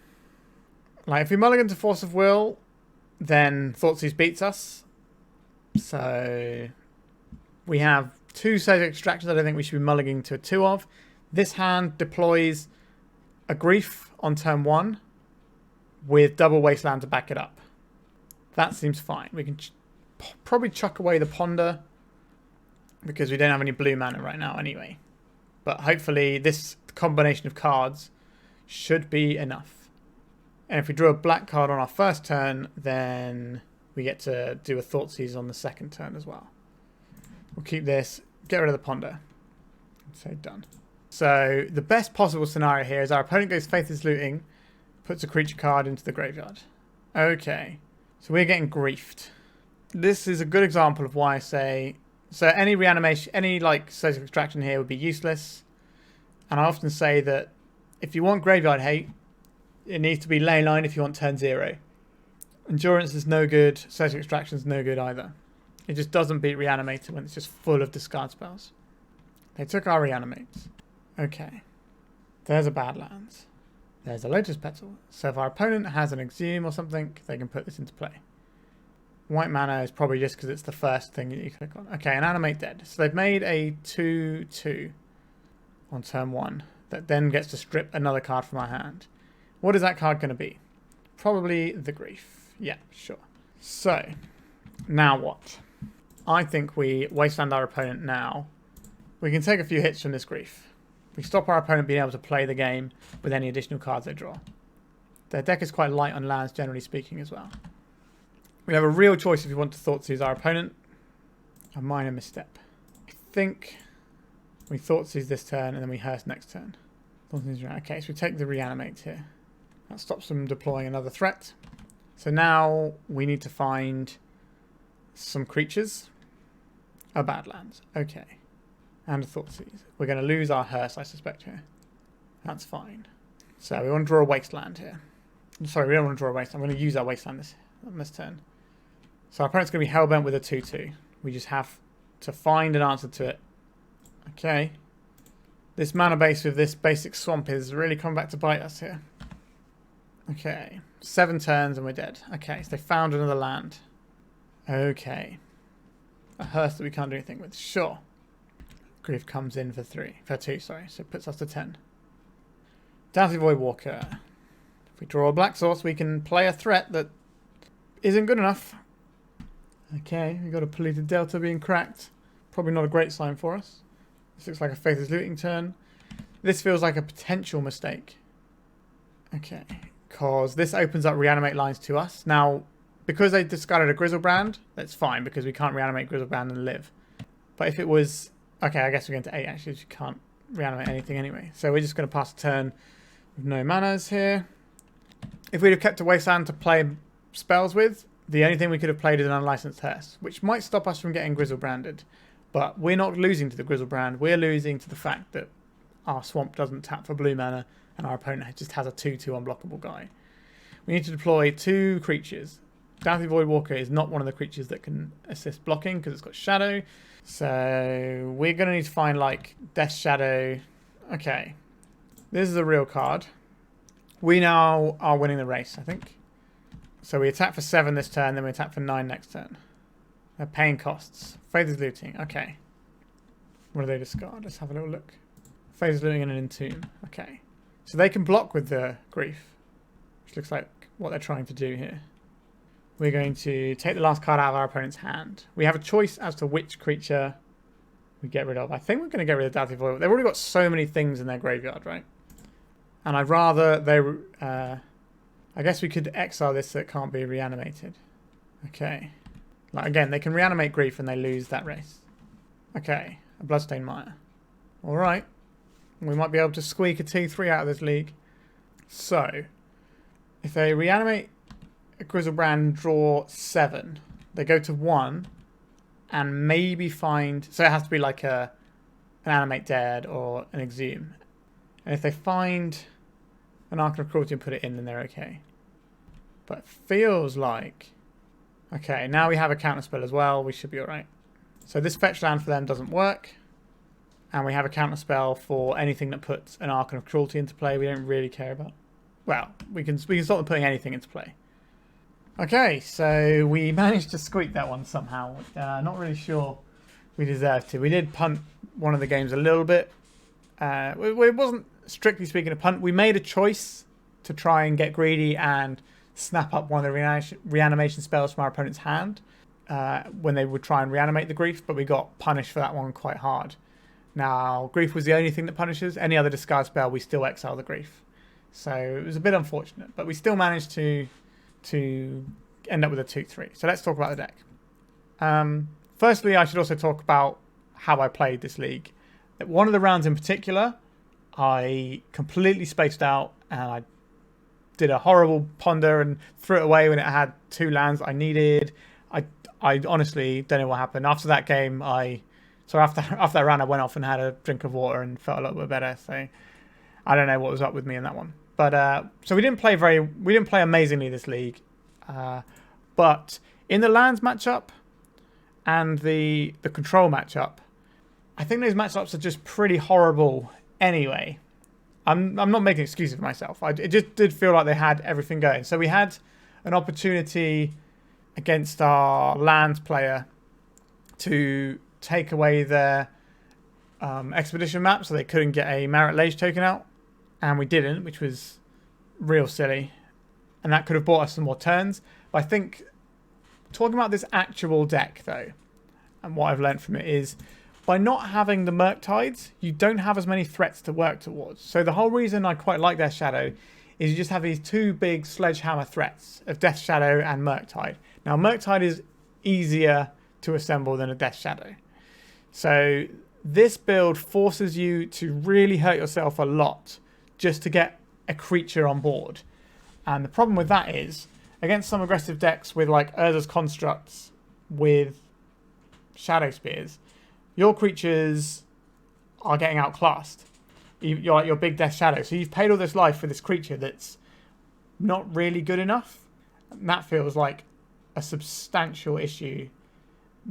Like, if we mulligan to Force of Will, then Thoughtseize beats us. So we have 2 Surgical Extractions I don't think we should be mulliganing to a 2 of. This hand deploys a Grief on turn 1 with double Wasteland to back it up. That seems fine. We can probably chuck away the Ponder because we don't have any blue mana right now anyway. But hopefully this combination of cards should be enough. And if we draw a black card on our first turn, then we get to do a Thoughtseize on the second turn as well. We'll keep this, get rid of the Ponder. So done. So the best possible scenario here is our opponent goes Faithless Looting, puts a creature card into the graveyard. Okay, so we're getting griefed. This is a good example of why I say, so any reanimation, any like Surgical Extraction here would be useless. And I often say that if you want graveyard hate, it needs to be ley line if you want turn 0. Endurance is no good, Surgical Extraction is no good either. It just doesn't beat Reanimate when it's just full of discard spells. They took our Reanimates. Okay. There's a Badlands. There's a Lotus Petal. So if our opponent has an Exhume or something, they can put this into play. White mana is probably just because it's the first thing that you click on. Okay, an Animate Dead. So they've made a 2/2 on turn 1 that then gets to strip another card from our hand. What is that card going to be? Probably the Grief. Yeah, sure. So, now what? I think we wasteland our opponent now. We can take a few hits from this Grief. We stop our opponent being able to play the game with any additional cards they draw. Their deck is quite light on lands, generally speaking, as well. We have a real choice if we want to Thoughtseize our opponent. A Minor Misstep. I think we Thoughtseize this turn and then we Hearse next turn. Okay, so we take the Reanimate here. That stops them deploying another threat. So now we need to find some creatures. A Badlands. Okay. And a Thoughtseize. We're going to lose our Hearse, I suspect, here. That's fine. So we want to draw a Wasteland here. Sorry, we don't want to draw a Wasteland. I'm going to use our Wasteland on this turn. So our opponent's going to be hellbent with a 2/2. We just have to find an answer to it. Okay. This mana base with this basic swamp is really coming back to bite us here. Okay. 7 turns and we're dead. Okay, so they found another land. Okay. A Hearse that we can't do anything with. Sure. Grief comes in for 2, sorry. So it puts us to 10. Dauthi Voidwalker. If we draw a black source, we can play a threat that isn't good enough. Okay, we got a Polluted Delta being cracked. Probably not a great sign for us. This looks like a Faithless Looting turn. This feels like a potential mistake. Okay, because this opens up Reanimate lines to us. Now, because they discarded a Grizzlebrand, that's fine because we can't Reanimate Grizzlebrand and live. But if it was... Okay, I guess we're going to 8 actually, because you can't Reanimate anything anyway. So we're just going to pass a turn with no manas here. If we'd have kept a Wasteland to play spells with, the only thing we could have played is an Unlicensed Hearse, which might stop us from getting Grizzlebranded. But we're not losing to the Grizzlebrand, we're losing to the fact that our swamp doesn't tap for blue mana and our opponent just has a 2/2 unblockable guy. We need to deploy 2 creatures. Dauthi Voidwalker is not one of the creatures that can assist blocking because it's got Shadow. So we're going to need to find like Death Shadow. Okay, this is a real card. We now are winning the race, I think. So we attack for 7 this turn, then we attack for 9 next turn. They're paying costs. Faithless Looting, okay. What do they discard? Let's have a little look. Faithless Looting and an Entomb, okay. So they can block with the Grief, which looks like what they're trying to do here. We're going to take the last card out of our opponent's hand. We have a choice as to which creature we get rid of. I think we're going to get rid of Dauthi Voidwalker. They've already got so many things in their graveyard, right? And I'd rather they... I guess we could exile this so it can't be reanimated. Okay. Like, again, they can reanimate Grief and they lose that race. Okay. A Bloodstained Mire. Alright. We might be able to squeak a 2/3 out of this league. So, if they reanimate a Grizzlebrand, draw 7, they go to 1 and maybe find... So it has to be like an Animate Dead or an Exhume. And if they find an Archon of Cruelty and put it in, then they're okay. But it feels like... Okay, now we have a counterspell as well. We should be alright. So this fetch land for them doesn't work. And we have a counterspell for anything that puts an Archon of Cruelty into play we don't really care about. Well, we can stop them putting anything into play. Okay, so we managed to squeak that one somehow. Not really sure we deserved to. We did punt one of the games a little bit. It wasn't strictly speaking a punt. We made a choice to try and get greedy and snap up one of the reanimation spells from our opponent's hand when they would try and reanimate the Grief, but we got punished for that one quite hard. Now, Grief was the only thing that punishes. Any other discard spell, we still exile the Grief. So it was a bit unfortunate, but we still managed to end up with a 2-3. So let's talk about the deck. Firstly, I should also talk about how I played this league. One of the rounds in particular, I completely spaced out and I did a horrible ponder and threw it away when it had 2 lands I needed. I honestly don't know what happened. After that game, after that round, I went off and had a drink of water and felt a little bit better. So I don't know what was up with me in that one. But so we didn't play amazingly this league. But in the lands matchup and the control matchup, I think those matchups are just pretty horrible anyway. I'm not making excuses for myself. It just did feel like they had everything going. So we had an opportunity against our lands player to take away their expedition map so they couldn't get a Merit Lage token out. And we didn't, which was real silly. And that could have bought us some more turns. But I think, talking about this actual deck, though, and what I've learned from it is, by not having the Murktides, you don't have as many threats to work towards. So the whole reason I quite like Death Shadow is you just have these 2 big sledgehammer threats of Death Shadow and Murktide. Now, Murktide is easier to assemble than a Death Shadow. So this build forces you to really hurt yourself a lot just to get a creature on board. And the problem with that is, against some aggressive decks with like Urza's Constructs with Shadow Spears, your creatures are getting outclassed. You're like your big Death Shadow. So you've paid all this life for this creature that's not really good enough. And that feels like a substantial issue.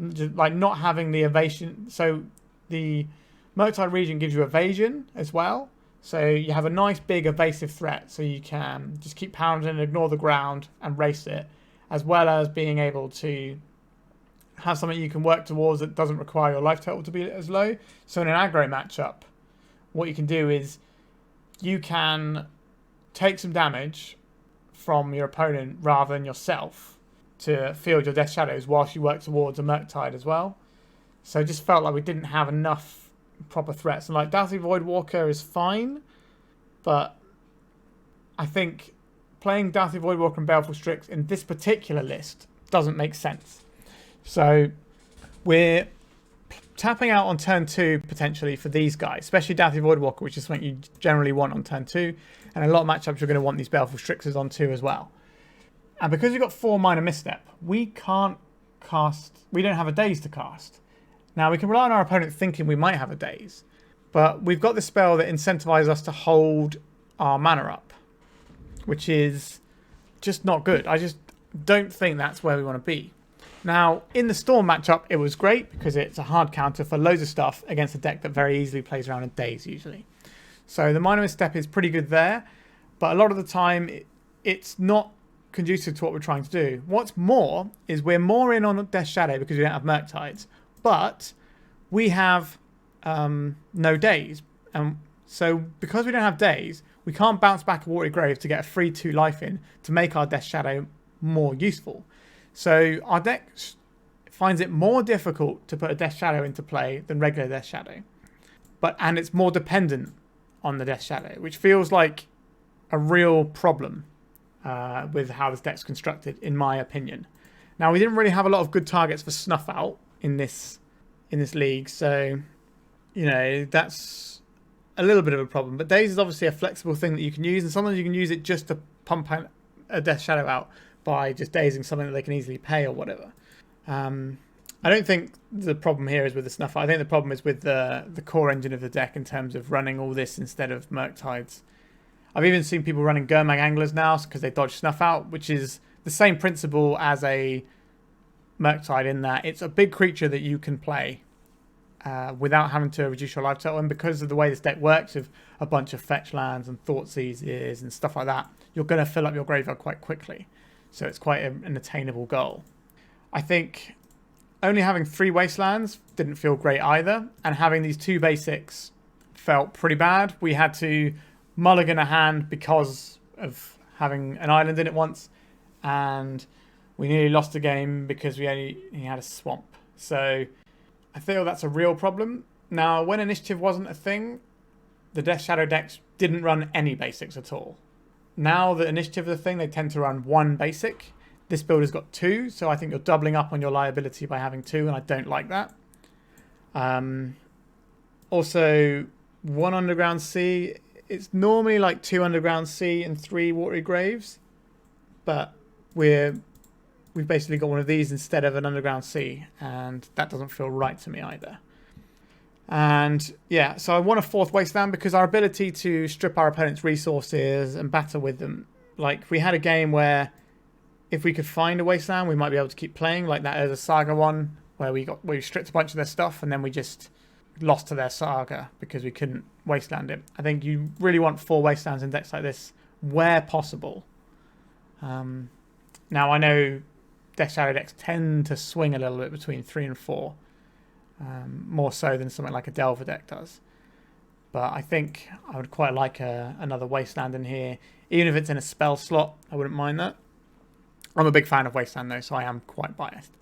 Just like not having the evasion. So the Murktide region gives you evasion as well. So you have a nice big evasive threat. So you can just keep pounding and ignore the ground and race it. As well as being able to have something you can work towards that doesn't require your life total to be as low. So in an aggro matchup, what you can do is you can take some damage from your opponent rather than yourself to field your Death Shadows whilst you work towards a Murktide as well. So it just felt like we didn't have enough proper threats. And like Dauthi Voidwalker is fine, but I think playing Dauthi Voidwalker and Baleful Strix in this particular list doesn't make sense. So we're tapping out on turn 2 potentially for these guys, especially Dauthi Voidwalker, which is something you generally want on turn 2. And a lot of matchups you're going to want these Baleful Strixes on 2 as well. And because we've got 4 Minor Misstep, we can't cast, we don't have a Daze to cast. Now we can rely on our opponent thinking we might have a Daze, but we've got this spell that incentivizes us to hold our mana up, which is just not good. I just don't think that's where we want to be. Now, in the Storm matchup, it was great because it's a hard counter for loads of stuff against a deck that very easily plays around in Daze usually. So the Minor Misstep is pretty good there, but a lot of the time it's not conducive to what we're trying to do. What's more is we're more in on Death Shadow because we don't have Murktides, but we have no Daze. So because we don't have Daze, we can't bounce back a Watery Grave to get a free 2 life in to make our Death Shadow more useful. So our deck finds it more difficult to put a Death Shadow into play than regular Death Shadow. And it's more dependent on the Death Shadow, which feels like a real problem with how this deck's constructed, in my opinion. Now, we didn't really have a lot of good targets for Snuff Out in this league, so, you know, that's a little bit of a problem. But Daze is obviously a flexible thing that you can use, and sometimes you can use it just to pump a Death Shadow out by just dazing something that they can easily pay or whatever. I don't think the problem here is with the Snuff Out. I think the problem is with the core engine of the deck in terms of running all this instead of Murktides. I've even seen people running Gurmag Anglers now because they dodge Snuff Out, which is the same principle as a Murktide in that it's a big creature that you can play without having to reduce your life total. And because of the way this deck works with a bunch of fetch lands and Thoughtseizes and stuff like that, you're going to fill up your graveyard quite quickly. So it's quite an attainable goal. I think only having 3 Wastelands didn't feel great either. And having these 2 basics felt pretty bad. We had to mulligan a hand because of having an island in it once. And we nearly lost the game because he had a swamp. So I feel that's a real problem. Now, when initiative wasn't a thing, the Death Shadow decks didn't run any basics at all. Now that initiative is a thing, they tend to run 1 basic. This build has got 2, so I think you're doubling up on your liability by having 2, and I don't like that. Also, 1 Underground Sea. It's normally like 2 Underground Sea and 3 Watery Graves, but we've basically got one of these instead of an Underground Sea, and that doesn't feel right to me either. And yeah, so I want a 4th Wasteland because our ability to strip our opponent's resources and battle with them. Like, we had a game where if we could find a Wasteland, we might be able to keep playing. Like that as a Saga one where we stripped a bunch of their stuff and then we just lost to their Saga because we couldn't Wasteland it. I think you really want 4 Wastelands in decks like this where possible. Now I know Death Shadow decks tend to swing a little bit between 3 and 4. More so than something like a Delver deck does. But I think I would quite like another Wasteland in here. Even if it's in a spell slot, I wouldn't mind that. I'm a big fan of Wasteland though, so I am quite biased.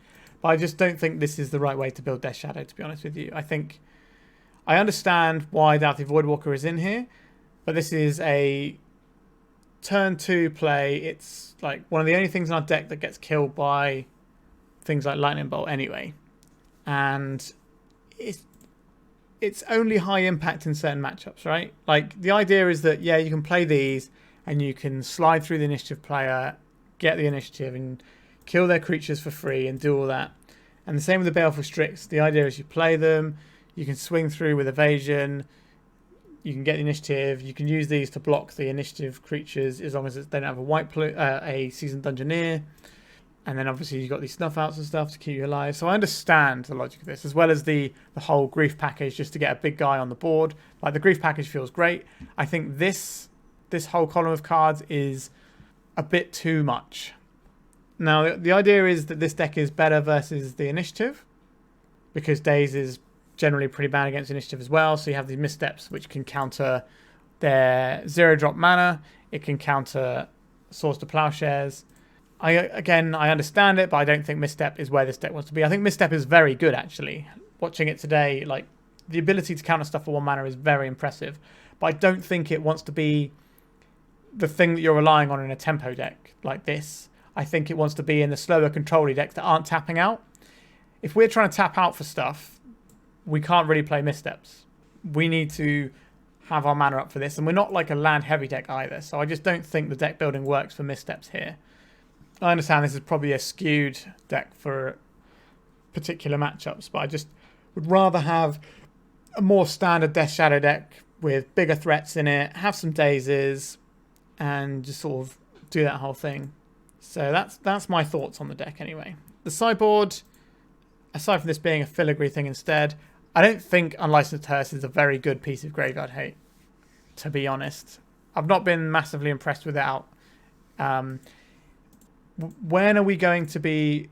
But I just don't think this is the right way to build Death Shadow, to be honest with you. I understand why Dauthi Voidwalker is in here, but this is a turn 2 play. It's like one of the only things in our deck that gets killed by things like Lightning Bolt anyway. And it's only high impact in certain matchups, right? Like, the idea is that, yeah, you can play these and you can slide through the initiative player, get the initiative and kill their creatures for free and do all that. And the same with the Baleful Strix. The idea is you play them, you can swing through with evasion, you can get the initiative, you can use these to block the initiative creatures as long as they don't have a Seasoned Dungeoneer. And then obviously you've got these Snuff Outs and stuff to keep you alive. So I understand the logic of this, as well as the whole Grief package just to get a big guy on the board. Like, the Grief package feels great. I think this whole column of cards is a bit too much. Now, the idea is that this deck is better versus the initiative, because Daze is generally pretty bad against initiative as well. So you have these missteps, which can counter their 0-drop mana. It can counter Swords to Plowshares. I understand it, but I don't think Misstep is where this deck wants to be. I think Misstep is very good, actually. Watching it today, like, the ability to counter stuff for 1 mana is very impressive. But I don't think it wants to be the thing that you're relying on in a tempo deck like this. I think it wants to be in the slower control decks that aren't tapping out. If we're trying to tap out for stuff, we can't really play Missteps. We need to have our mana up for this. And we're not like a land-heavy deck either. So I just don't think the deck building works for Missteps here. I understand this is probably a skewed deck for particular matchups, but I just would rather have a more standard Death Shadow deck with bigger threats in it, have some dazes, and just sort of do that whole thing. So that's my thoughts on the deck anyway. The sideboard, aside from this being a filigree thing instead, I don't think Unlicensed Hearse is a very good piece of graveyard hate, to be honest. I've not been massively impressed with it out. When are we going to be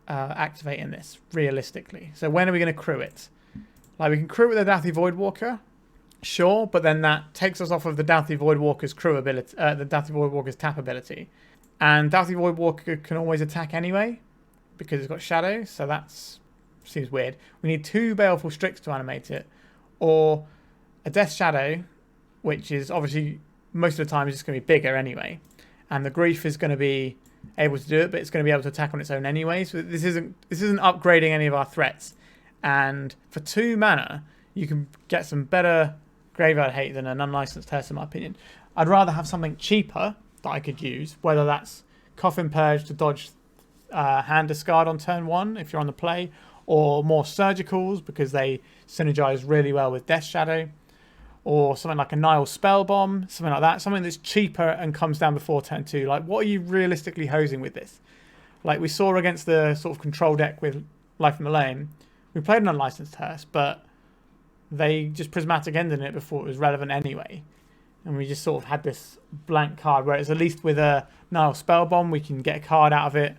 activating this, realistically? So when are we going to crew it? Like, we can crew it with the Dauthi Voidwalker, sure, but then that takes us off of the Dauthi Voidwalker's crew ability, the Dauthi Voidwalker's tap ability. And Dauthi Voidwalker can always attack anyway, because it's got Shadow, so that seems weird. We need 2 Baleful Strix to animate it, or a Death Shadow, which is obviously, most of the time, is just going to be bigger anyway. And the Grief is going to be able to do it, but it's going to be able to attack on its own anyway. So this isn't upgrading any of our threats. And for 2 mana, you can get some better graveyard hate than an Unlicensed Hearse, in my opinion. I'd rather have something cheaper that I could use, whether that's Coffin Purge to dodge hand discard on turn 1 if you're on the play, or more Surgicals because they synergize really well with Death Shadow, or something like a Nile Spell Bomb, something like that. Something that's cheaper and comes down before turn 2. Like, what are you realistically hosing with this? Like, we saw against the sort of control deck with Life from the Lane, we played an Unlicensed Hearse, but they just Prismatic Ended it before it was relevant anyway. And we just sort of had this blank card, whereas at least with a Nile Spell Bomb, we can get a card out of it,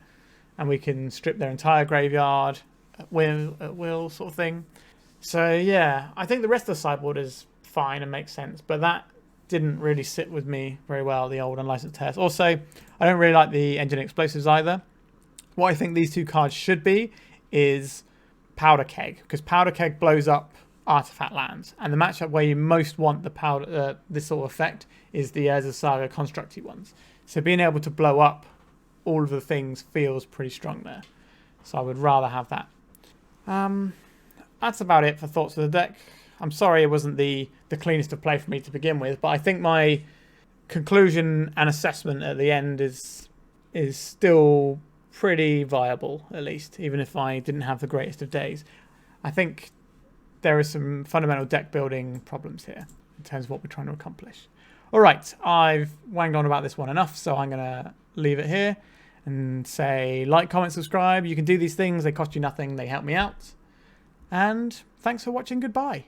and we can strip their entire graveyard at will sort of thing. So yeah, I think the rest of the sideboard is fine and makes sense, but that didn't really sit with me very well, the old Unlicensed Test. Also, I don't really like the Engine Explosives either. What I think these two cards should be is Powder Keg, because Powder Keg blows up artifact lands, and the matchup where you most want the powder, this sort of effect, is the Urza Saga constructy ones. So being able to blow up all of the things feels pretty strong there. So I would rather have that. That's about it for thoughts of the deck. I'm sorry it wasn't the cleanest of play for me to begin with, but I think my conclusion and assessment at the end is still pretty viable, at least, even if I didn't have the greatest of days. I think there are some fundamental deck building problems here in terms of what we're trying to accomplish. All right, I've wanged on about this one enough, so I'm going to leave it here and say like, comment, subscribe. You can do these things. They cost you nothing. They help me out. And thanks for watching. Goodbye.